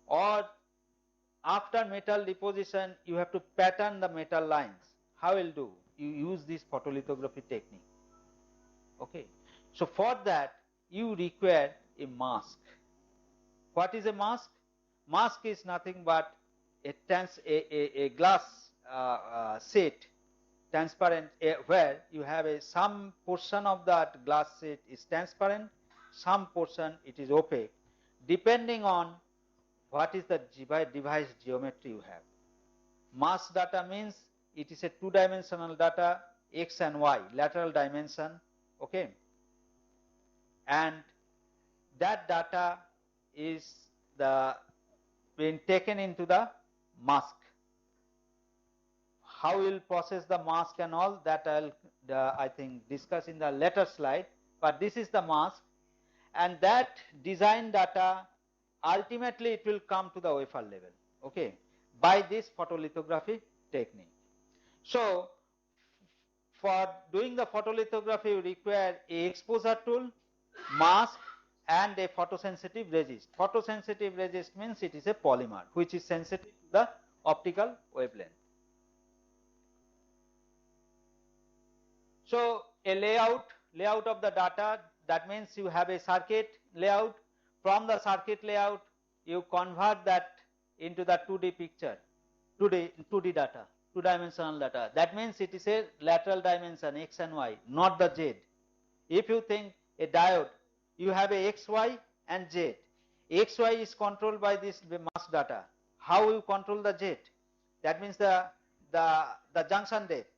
or after metal deposition you have to pattern the metal lines. How will do? You use this photolithography technique. Okay. So for that you require a mask. What is a mask? Mask is nothing but a glass sheet, transparent, where you have some portion of that glass sheet is transparent, some portion it is opaque, depending on what is the device geometry you have. Mask data means it is a two-dimensional data, x and y, lateral dimension, okay, and that data is being taken into the mask. How we will process the mask and all that I'll I think discuss in the later slide, but this is the mask, and that design data ultimately it will come to the wafer level, okay, by this photolithography technique. So for doing the photolithography you require a exposure tool, mask, and a photosensitive resist. Photosensitive resist means it is a polymer which is sensitive to the optical wavelength. So a layout of the data, that means you have a circuit layout. From the circuit layout you convert that into the 2D picture, 2D data, two-dimensional data. That means it is a lateral dimension x and y, not the z. If you think a diode, you have a xy and z. Xy is controlled by this mask data. How you control the z? That means the junction depth.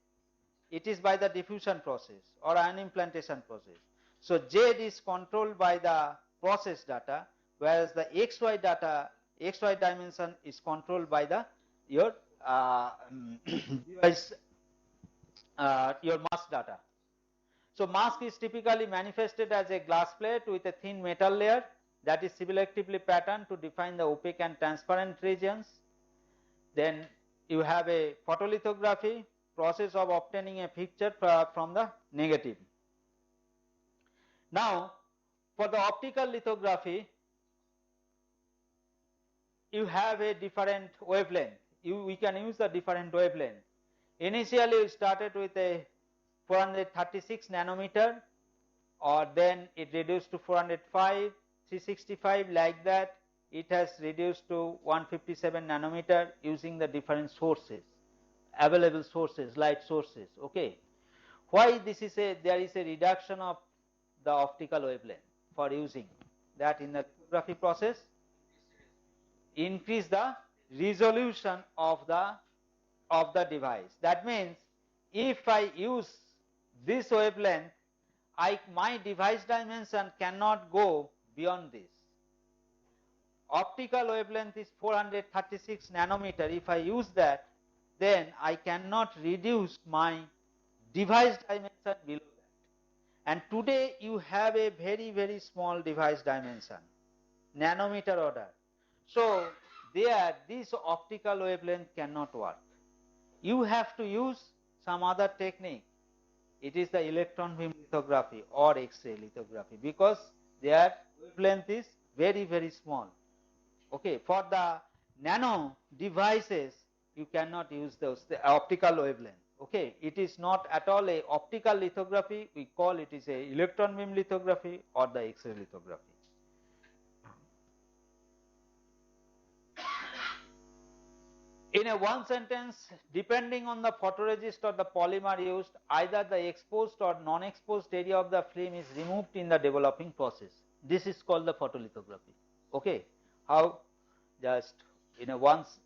It is by the diffusion process or ion implantation process. So z is controlled by the process data, whereas the xy data, xy dimension is controlled by your device, your mask data. So mask is typically manifested as a glass plate with a thin metal layer that is selectively patterned to define the opaque and transparent regions. Then you have a photolithography process of obtaining a picture from the negative. Now for the optical lithography, you have a different wavelength. We can use the different wavelength. Initially we started with a 436 nanometer, or then it reduced to 405, 365, like that. It has reduced to 157 nanometer using the different sources, available sources, light sources. Okay, why this is there is a reduction of the optical wavelength for using that in the lithography process? Increase the resolution of the device. That means if I use this wavelength, my device dimension cannot go beyond this. Optical wavelength is 436 nanometer. If I use that, then I cannot reduce my device dimension below that. And today you have a very small device dimension, nanometer order. So there this optical wavelength cannot work. You have to use some other technique. It is the electron beam lithography or X-ray lithography, because their wavelength is very small. Okay, for the nano devices you cannot use the optical wavelength. Okay, it is not at all a optical lithography. We call it is a electron beam lithography or the X-ray lithography. In a one sentence, depending on the photoresist or the polymer used, either the exposed or non-exposed area of the film is removed in the developing process. This is called the photolithography. Okay, how? Just in a once.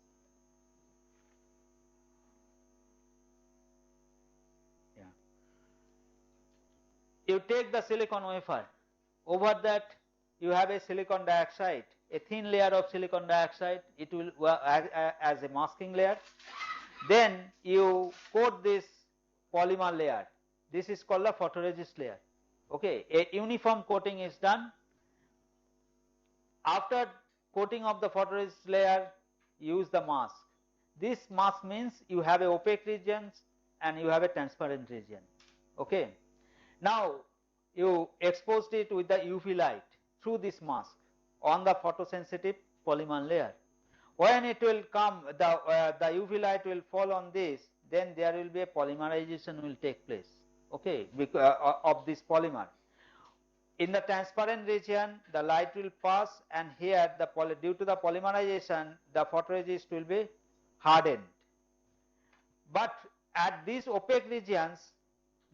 Yeah. You take the silicon wafer. Over that, you have a silicon dioxide, a thin layer of silicon dioxide. It will work as a masking layer. Then you coat this polymer layer. This is called the photoresist layer. Okay, a uniform coating is done. After coating of the photoresist layer, use the mask. This mask means you have a opaque region and you have a transparent region. Okay, now you exposed it with the UV light through this mask on the photosensitive polymer layer. When it will come, the UV light will fall on this, then there will be a polymerization will take place. Okay, of this polymer. In the transparent region, the light will pass, and here due to the polymerization, the photoresist will be hardened. But at these opaque regions,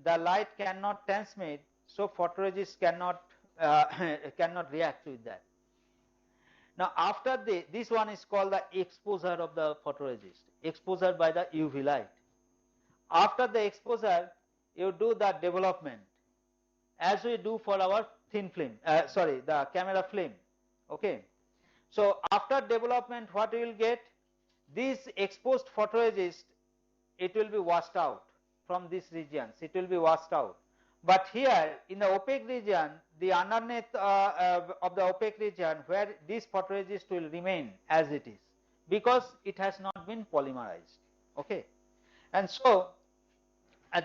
the light cannot transmit, so photoresist cannot cannot react with that. Now after this one is called the exposure of the photoresist, exposure by the UV light. After the exposure, you do the development, as we do for our thin film, the camera film. Okay, so after development, what we will get? This exposed photoresist, it will be washed out from these regions, it will be washed out. But here in the opaque region, the underneath of the opaque region, where this photoresist will remain as it is, because it has not been polymerized. Okay, and so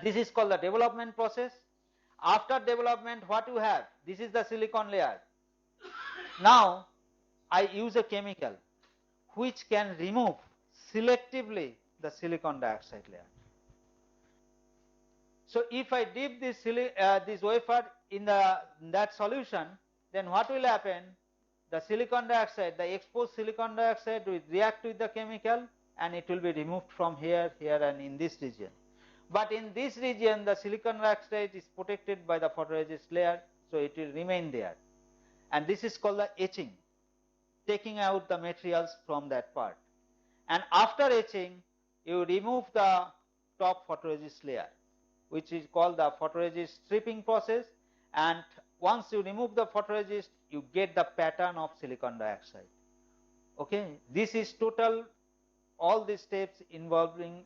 this is called the development process. After development, what you have? This is the silicon layer. Now I use a chemical which can remove selectively the silicon dioxide layer. So if I dip this wafer in that solution, then what will happen? The silicon dioxide, the exposed silicon dioxide will react with the chemical, and it will be removed from here, and in this region. But in this region, the silicon dioxide is protected by the photoresist layer, so it will remain there. And this is called the etching, taking out the materials from that part. And after etching, you remove the top photoresist layer, which is called the photoresist stripping process. And once you remove the photoresist, you get the pattern of silicon dioxide. Okay, this is total. All these steps involving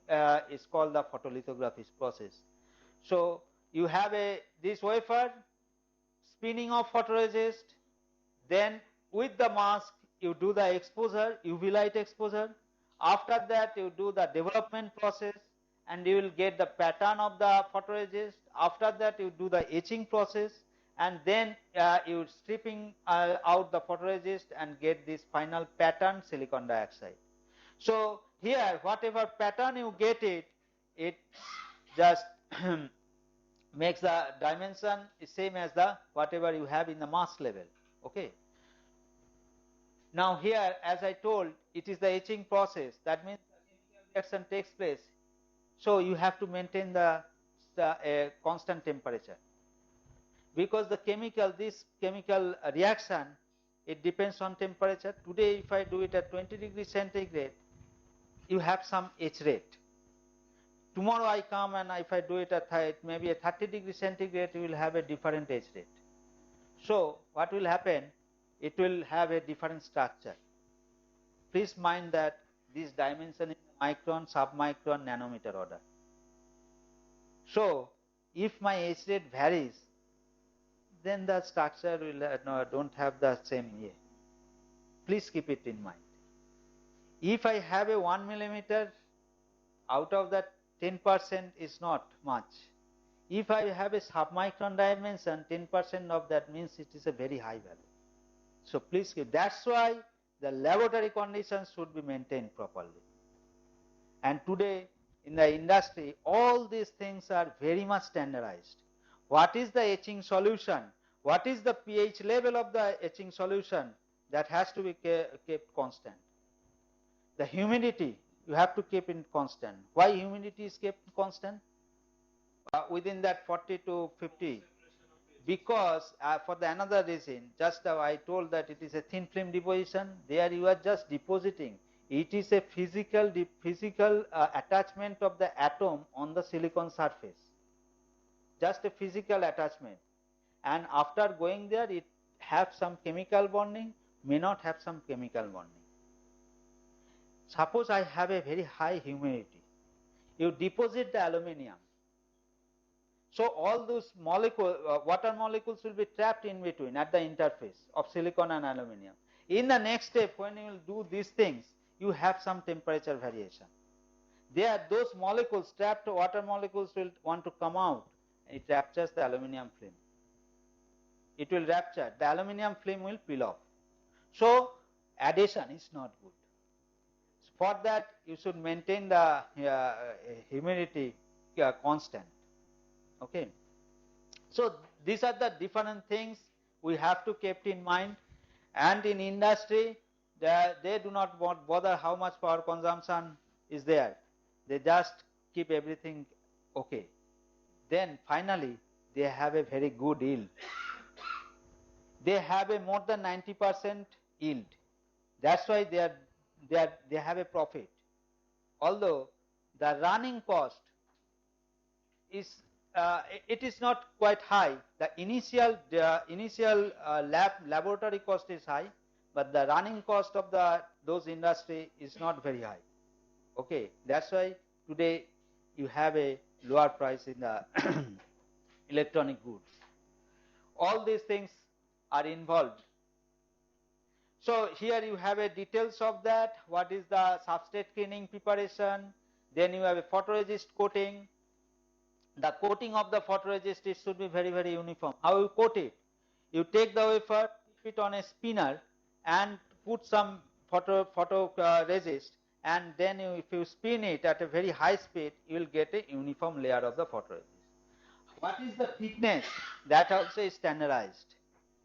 is called the photolithography process. So you have this wafer, spinning of photoresist, then with the mask you do the exposure, UV light exposure. After that you do the development process, and you will get the pattern of the photoresist. After that you do the etching process, and then you stripping out the photoresist and get this final pattern silicon dioxide. So here whatever pattern you get it just makes the dimension same as the whatever you have in the mass level. Okay. Now here, as I told, it is the etching process. That means the chemical reaction takes place. So you have to maintain the constant temperature, because this chemical reaction, it depends on temperature. Today, if I do it at 20 degrees centigrade, you have some etch rate. Tomorrow I come and if I do it at maybe at 30 degrees centigrade, you will have a different etch rate. So what will happen? It will have a different structure. Please mind that this dimension is micron, submicron, nanometer order. So if my etch rate varies, then the structure will don't have the same way. Please keep it in mind. If I have a 1 millimeter, out of that 10% is not much. If I have a submicron dimension, 10% of that means it is a very high value. So please keep. That's why the laboratory conditions should be maintained properly. And today in the industry, all these things are very much standardized. What is the etching solution? What is the pH level of the etching solution? That has to be kept constant. The humidity, you have to keep it constant. Why humidity is kept constant? Within that 40 to 50. Because for the another reason, just I told that it is a thin film deposition. There you are just depositing. It is a physical attachment of the atom on the silicon surface. Just a physical attachment. And after going there, it have some chemical bonding, may not have some chemical bonding. Suppose I have a very high humidity. You deposit the aluminium. So all those molecules, water molecules will be trapped in between at the interface of silicon and aluminium. In the next step, when you will do these things, you have some temperature variation. There, those molecules, trapped water molecules, will want to come out. It ruptures the aluminium film. It will rupture. The aluminium film will peel off. So addition is not good. For that, you should maintain the humidity constant. Okay. So these are the different things we have to keep in mind. And in industry, they do not bother how much power consumption is there. They just keep everything okay. Then finally, they have a very good yield. They have a more than 90% yield. That's why they have a profit. Although the running cost is it is not quite high. The initial laboratory cost is high, but the running cost of those industry is not very high. Okay, that's why today you have a lower price in the electronic goods. All these things are involved. So here you have a details of that. What is the substrate cleaning preparation? Then you have a photoresist coating. The coating of the photoresist, it should be very, very uniform. How you coat it? You take the wafer, keep it on a spinner, and put some photoresist, and then if you spin it at a very high speed, you will get a uniform layer of the photoresist. What is the thickness? That also is standardized,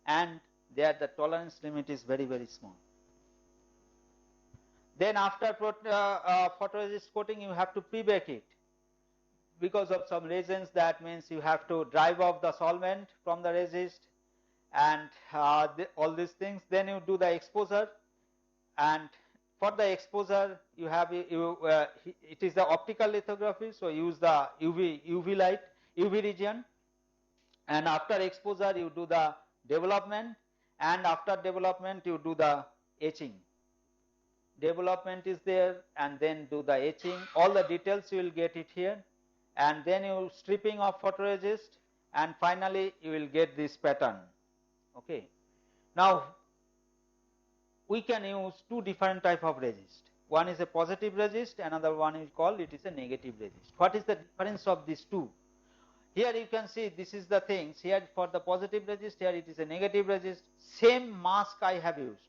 and there the tolerance limit is very, very small. Then after photoresist coating, you have to pre-bake it. Because of some reasons, that means you have to drive off the solvent from the resist and all these things. Then you do the exposure, and for the exposure you have it is the optical lithography, so use the UV light, UV region, and after exposure you do the development, and after development you do the etching. Development is there, and then do the etching. All the details you will get it here. And then you stripping of photoresist, and finally you will get this pattern. Okay. Now we can use two different type of resist. One is a positive resist, another one is called it is a negative resist. What is the difference of these two? Here you can see this is the things. Here for the positive resist, here it is a negative resist. Same mask I have used.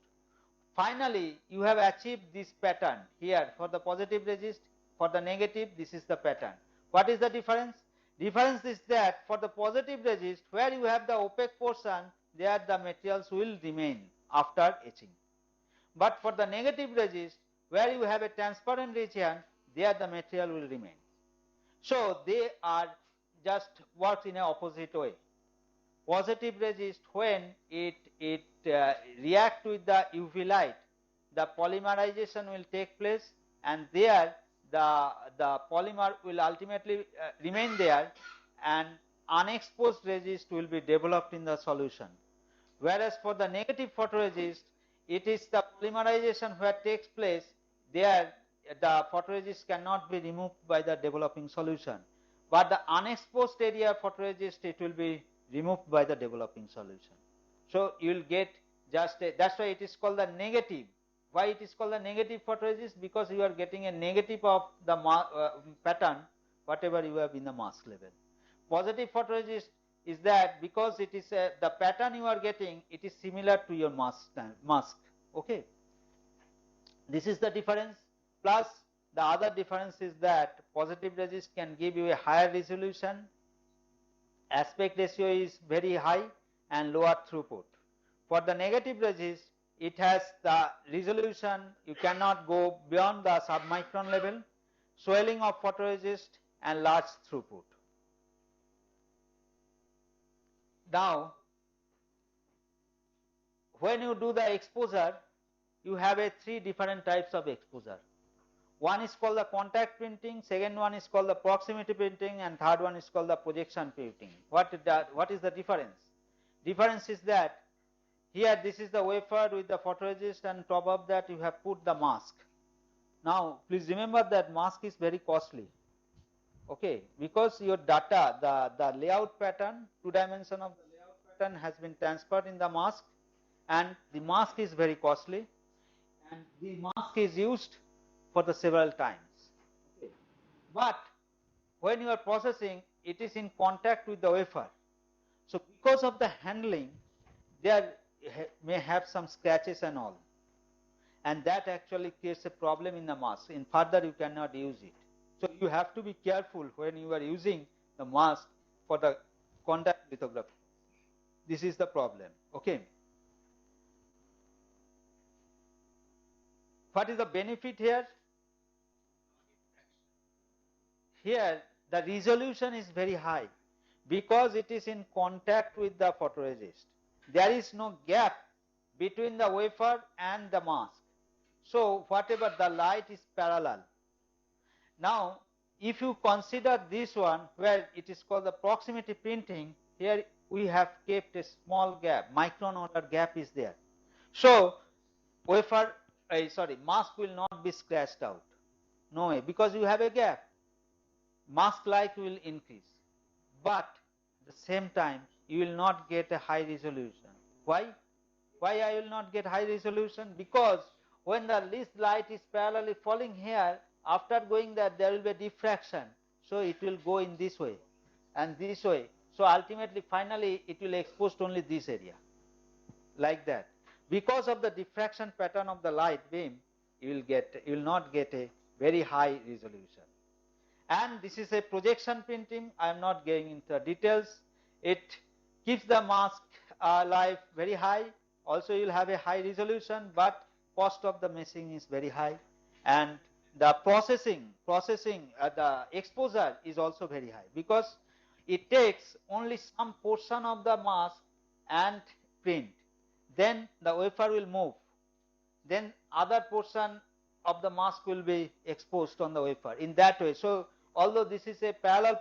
Finally, you have achieved this pattern here for the positive resist, for the negative, this is the pattern. What is the difference? Difference is that for the positive resist, where you have the opaque portion, there the materials will remain after etching. But for the negative resist, where you have a transparent region, there the material will remain. So they are just works in an opposite way. Positive resist, when it react with the UV light, the polymerization will take place, and there the polymer will ultimately remain there, and unexposed resist will be developed in the solution. Whereas for the negative photoresist, it is the polymerization where takes place, there the photoresist cannot be removed by the developing solution. But the unexposed area photoresist, it will be removed by the developing solution. So you will get just a, that's why it is called the negative. Why it is called the negative photoresist? Because you are getting a negative of the pattern whatever you have in the mask level. Positive photoresist is that because it is the pattern you are getting, it is similar to your mask. Okay, this is the difference. Plus the other difference is that positive resist can give you a higher resolution, aspect ratio is very high, and lower throughput. For the negative resist, it has the resolution, you cannot go beyond the submicron level, swelling of photoresist, and large throughput. Now, when you do the exposure, you have a three different types of exposure. One is called the contact printing, second one is called the proximity printing, and third one is called the projection printing. What is the difference? Difference is that here this is the wafer with the photoresist, and top of that you have put the mask. Now please remember that mask is very costly. Okay, because your data, the layout pattern, 2 dimension of the layout pattern has been transferred in the mask, and the mask is very costly, and the mask is used for the several times. Okay. But when you are processing, it is in contact with the wafer. So because of the handling, there may have some scratches and all, and that actually creates a problem in the mask. In further, you cannot use it. So you have to be careful when you are using the mask for the contact lithography. This is the problem. Okay. What is the benefit here? Here the resolution is very high because it is in contact with the photoresist. There is no gap between the wafer and the mask. So whatever the light is parallel. Now if you consider this one where it is called the proximity printing, here we have kept a small gap, micron order gap is there. So wafer, mask will not be scratched out. No way, because you have a gap. Mask light will increase, but at the same time you will not get a high resolution. Why I will not get high resolution? Because when the least light is parallelly falling here, after going there will be a diffraction, so it will go in this way and this way, so ultimately finally it will expose only this area, like that. Because of the diffraction pattern of the light beam, you will not get a very high resolution. And this is a projection printing. I am not getting into details. It keeps the mask life very high. Also you will have a high resolution, but cost of the machine is very high, and the processing the exposure is also very high, because it takes only some portion of the mask and print, then the wafer will move, then other portion of the mask will be exposed on the wafer in that way. So although this is a parallel,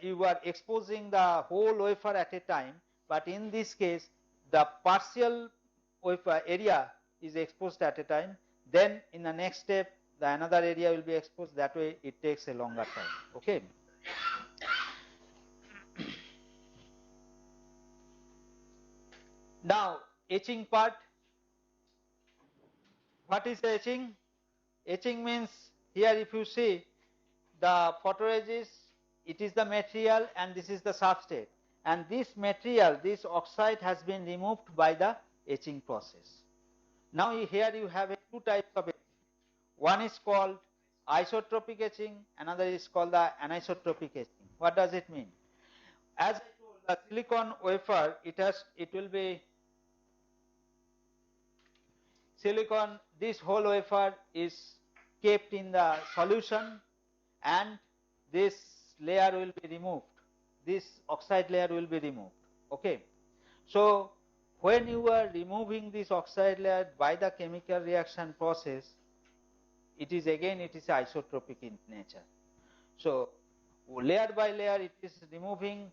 you are exposing the whole wafer at a time, but in this case the partial wafer area is exposed at a time, then in the next step the another area will be exposed. That way it takes a longer time. Okay. Now etching part. What is etching? Etching means, here if you see the photoresist, it is the material and this is the substrate, and this material, this oxide has been removed by the etching process. Now here you have two types of etching. One is called isotropic etching, another is called the anisotropic etching. What does it mean? As I told, the silicon wafer, it will be silicon, this whole wafer is kept in the solution and this layer will be removed, this oxide layer will be removed. Okay. So when you are removing this oxide layer by the chemical reaction process, it is isotropic in nature. So layer by layer it is removing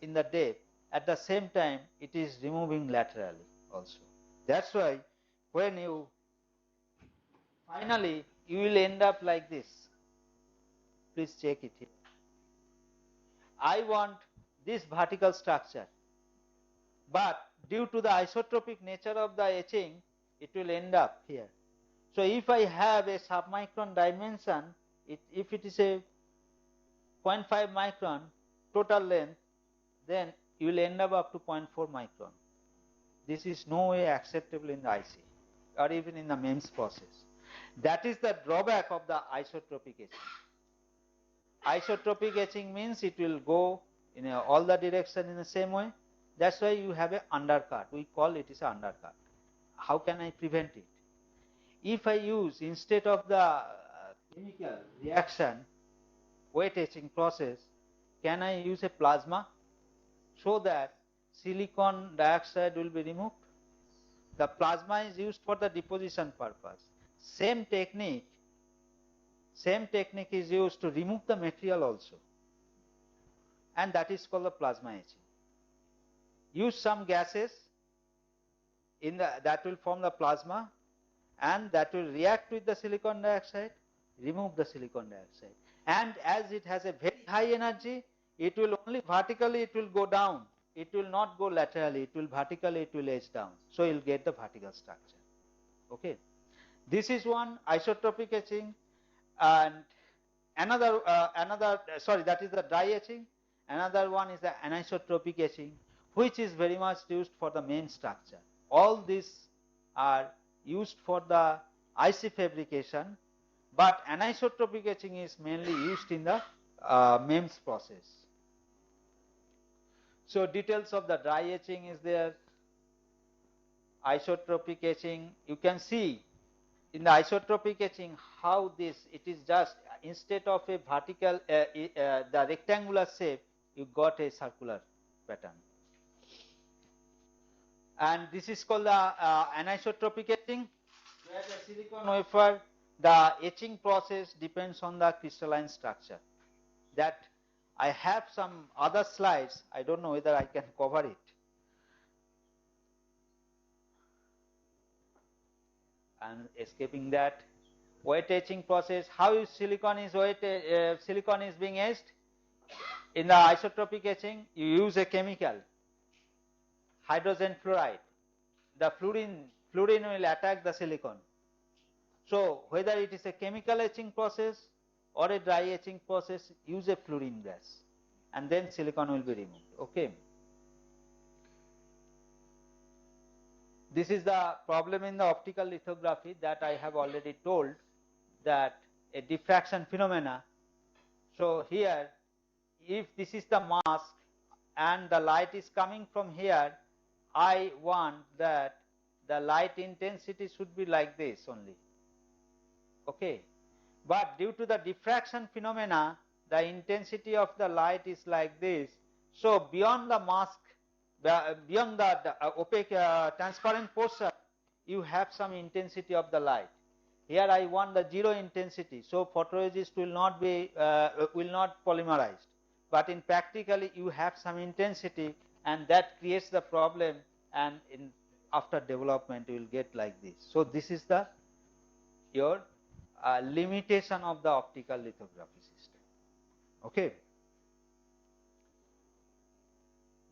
in the depth, at the same time it is removing laterally also. That's why when you finally you will end up like this. Please check it here. I want this vertical structure, but due to the isotropic nature of the etching, it will end up here. So if I have a submicron dimension, if it is a 0.5 micron total length, then you will end up to 0.4 micron. This is no way acceptable in the IC or even in the MEMS process. That is the drawback of the isotropic etching. Isotropic etching means it will go in all the direction in the same way. That's why you have an undercut. We call it is an undercut. How can I prevent it? If I use, instead of the chemical reaction wet etching process, can I use a plasma so that silicon dioxide will be removed? The plasma is used for the deposition purpose. Same technique is used to remove the material also, and that is called the plasma etching. Use some gases that will form the plasma, and that will react with the silicon dioxide, remove the silicon dioxide. And as it has a very high energy, it will only vertically it will go down. It will not go laterally. It will vertically, it will edge down. So you will get the vertical structure. Okay. This is one isotropic etching, and that is the dry etching. Another one is the anisotropic etching, which is very much used for the main structure. All these are used for the IC fabrication, but anisotropic etching is mainly used in the MEMS process. So details of the dry etching is there. Isotropic etching, you can see in the isotropic etching how it is just, instead of a vertical the rectangular shape, you got a circular pattern. And this is called the anisotropic etching, where the silicon wafer, the etching process depends on the crystalline structure. That I have some other slides, I don't know whether I can cover it. And escaping that, wet etching process, how is silicon is being etched? In the isotropic etching, you use a chemical, hydrogen fluoride. The fluorine will attack the silicon. So whether it is a chemical etching process or a dry etching process, use a fluorine gas, and then silicon will be removed. Okay. This is the problem in the optical lithography that I have already told, that a diffraction phenomena. So here, if this is the mask and the light is coming from here, I want that the light intensity should be like this only. Okay. But due to the diffraction phenomena, the intensity of the light is like this. So beyond the mask, beyond the opaque transparent portion, you have some intensity of the light. Here I want the zero intensity, so photoresist will not polymerize. But in practically you have some intensity, and that creates the problem, and after development you will get like this. So this is your limitation of the optical lithography system. Okay.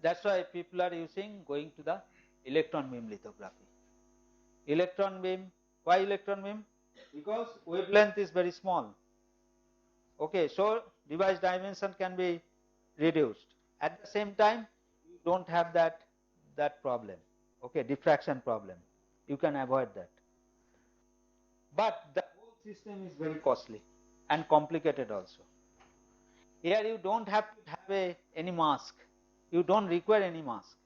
That's why people are going to the electron beam lithography. Electron beam, why electron beam? because wavelength is very small. Okay, so device dimension can be reduced. At the same time, you don't have that problem. Okay, diffraction problem. You can avoid that. But the whole system is very costly and complicated also. Here you don't have to have any mask. You don't require any mask.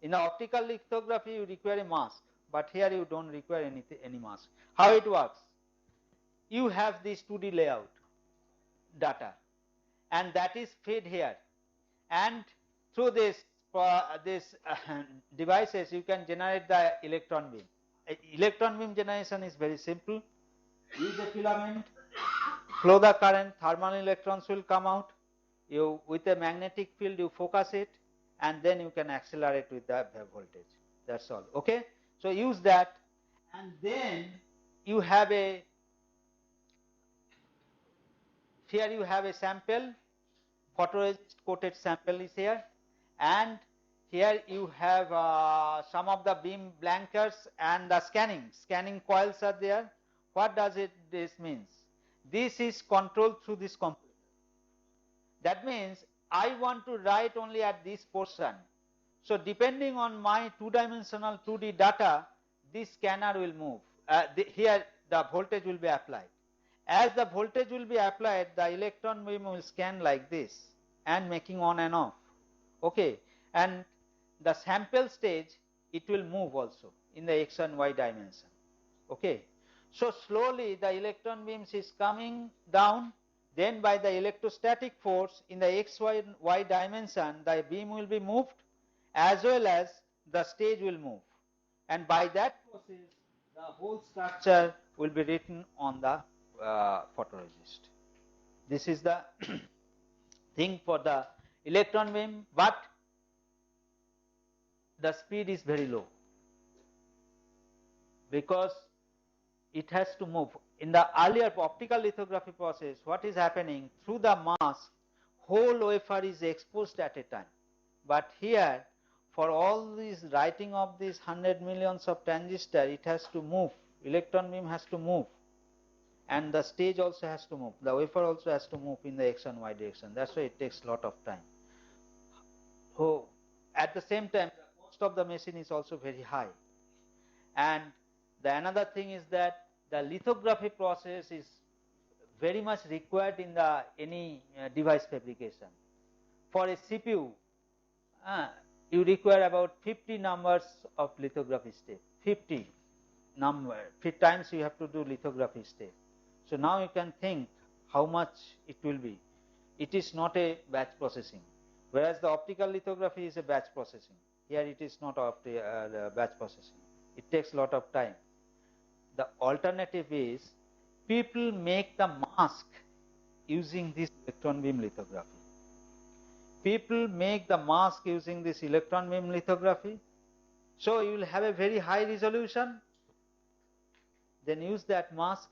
In the optical lithography, you require a mask, but here you don't require any mask. How it works? You have this 2D layout data, and that is fed here, and through this devices you can generate the electron beam. Electron beam generation is very simple. Use a filament, flow the current, thermal electrons will come out. You with a magnetic field you focus it, and then you can accelerate with the voltage. That's all. Okay. So use that, and then you have here you have a sample, photoresist coated sample is here, and here you have some of the beam blankers and the scanning coils are there. What does this means? This is controlled through this computer. That means I want to write only at this portion. So depending on my two-dimensional 2D data, this scanner will move. Here the voltage will be applied. As the voltage will be applied, the electron beam will scan like this and making on and off. Okay, and the sample stage it will move also in the x and y dimension. Okay, so slowly the electron beams is coming down. Then by the electrostatic force in the x, y dimension, the beam will be moved as well as the stage will move. And by that process, the whole structure will be written on the photoresist. This is the thing for the electron beam, but the speed is very low because it has to move. In the earlier optical lithography process, what is happening? Through the mask, whole wafer is exposed at a time. But here, for all this writing of these 100 millions of transistors, it has to move. Electron beam has to move. And the stage also has to move. The wafer also has to move in the x and y direction. That's why it takes a lot of time. So, at the same time, the cost of the machine is also very high. And the another thing is that the lithography process is very much required in the any device fabrication. For a CPU, you require about 50 numbers of lithography step. 50 times you have to do lithography step. So now you can think how much it will be. It is not a batch processing, whereas the optical lithography is a batch processing. Here it is not batch processing. It takes a lot of time. The alternative is people make the mask using this electron beam lithography. People make the mask using this electron beam lithography. So you will have a very high resolution. Then use that mask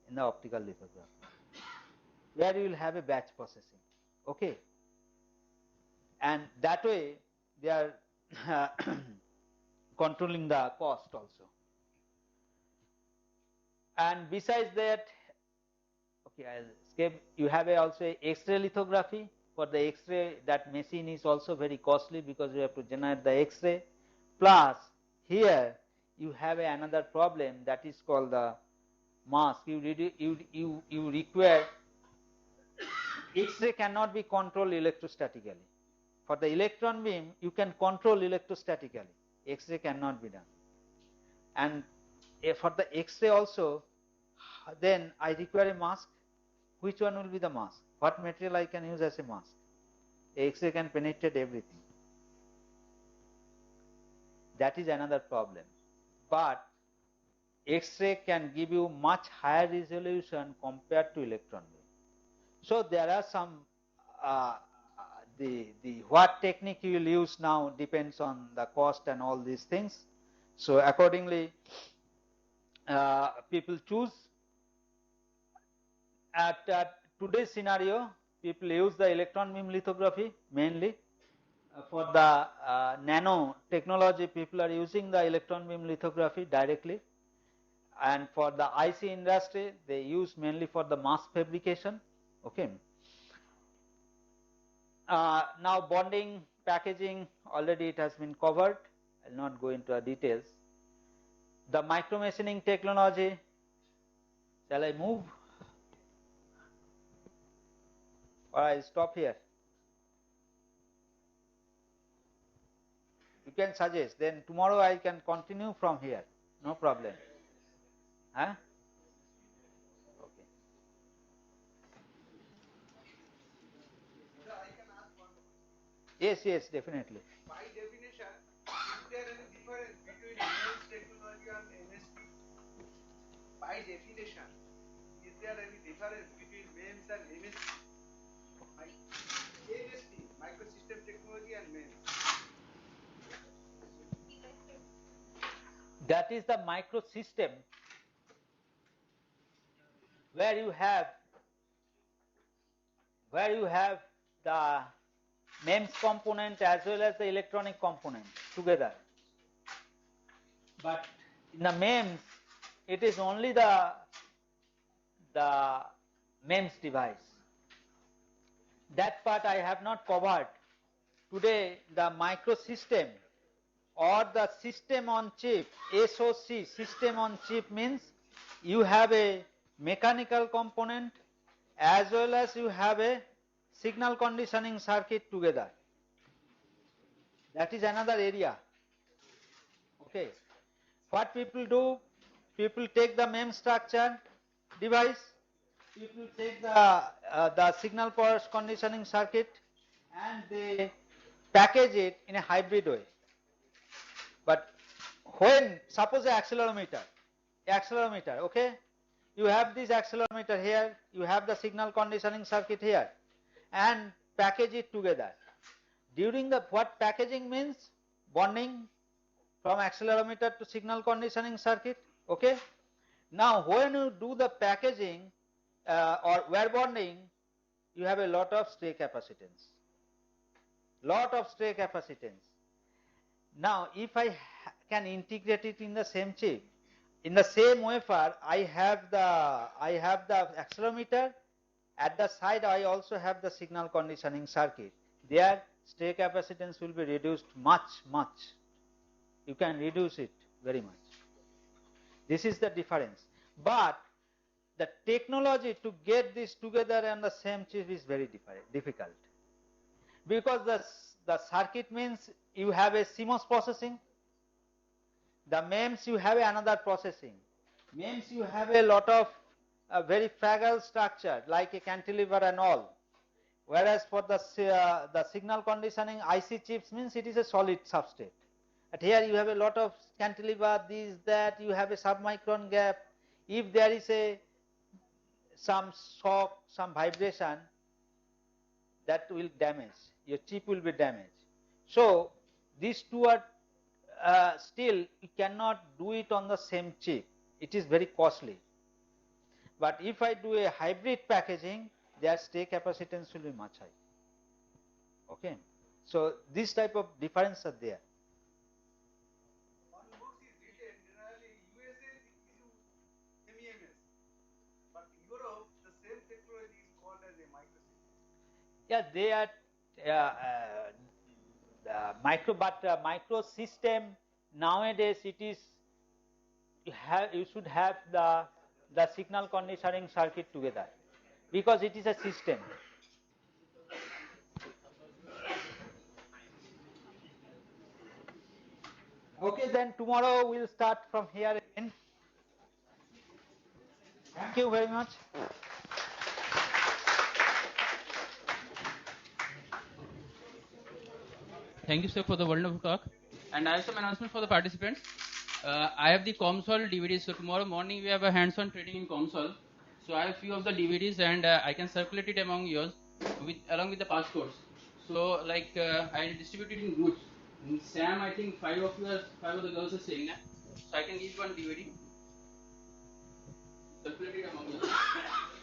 in the optical lithography, where you will have a batch processing. Okay. And that way they are controlling the cost also. And besides that, okay, I'll skip. You have also a X-ray lithography. For the X-ray, that machine is also very costly because you have to generate the X-ray. Plus, here you have another problem that is called the mask. You require X-ray cannot be controlled electrostatically. For the electron beam, you can control electrostatically. X-ray cannot be done. And for the X-ray also, then I require a mask. Which one will be the mask? What material I can use as a mask? X-ray can penetrate everything. That is another problem. But X-ray can give you much higher resolution compared to electron beam. So there are some what technique you will use now depends on the cost and all these things. So accordingly, people choose. At today's scenario, people use the electron beam lithography mainly. For the nano technology, people are using the electron beam lithography directly. and for the IC industry they use mainly for the mass fabrication. Okay. Now bonding, packaging, already it has been covered. I will not go into the details. The micro machining technology, shall I move or I stop here? You can suggest, then tomorrow I can continue from here, no problem. Huh? Okay. Yes, yes, definitely. By definition, is there any difference between MEMS technology and MST? By definition, is there any difference between MEMS and MST? MST, Microsystem Technology and MEMS. That is the microsystem where you have the MEMS component as well as the electronic component together. But in the MEMS, it is only the MEMS device. That part I have not covered. Today the microsystem or the system on chip, SoC, system on chip, means you have a mechanical component as well as you have a signal conditioning circuit together. That is another area. Okay. What people do, people take the MEMS structure device, people take the signal power conditioning circuit and they package it in a hybrid way. But when, suppose an accelerometer, okay, you have this accelerometer here, you have the signal conditioning circuit here, and package it together. During the, what packaging means? Bonding from accelerometer to signal conditioning circuit, okay. Now when you do the packaging or wire bonding, you have a lot of stray capacitance. Now if I can integrate it in the same chip, in the same wafer, I have the accelerometer, at the side I also have the signal conditioning circuit. There stray capacitance will be reduced much. You can reduce it very much. This is the difference. But the technology to get this together on the same chip is very difficult. Because the circuit means you have a CMOS processing. The MEMS you have another processing. MEMS you have a lot of very fragile structure like a cantilever and all. Whereas for the signal conditioning IC chips means it is a solid substrate. But here you have a lot of cantilever, this, that, you have a submicron gap. If there is some shock, some vibration, that will damage, your chip will be damaged. So these two are still you cannot do it on the same chip. It is very costly. But if I do a hybrid packaging, their stray capacitance will be much high. Okay. So this type of difference are there. On books is written generally USA use MEMS, but Europe the same technology is called as a microsystem. Yeah, they are microsystem nowadays it is you should have the signal conditioning circuit together because it is a system. Okay, then tomorrow we'll start from here again. Thank you very much. Thank you, sir, for the wonderful talk. And I have some announcement for the participants. I have the COMSOL DVDs. So tomorrow morning we have a hands-on training in COMSOL. So I have a few of the DVDs and I can circulate it among yours along with the passcodes. So like I distribute it in groups. In Sam, I think five of the girls are saying that. So I can give one DVD. Circulate it among you.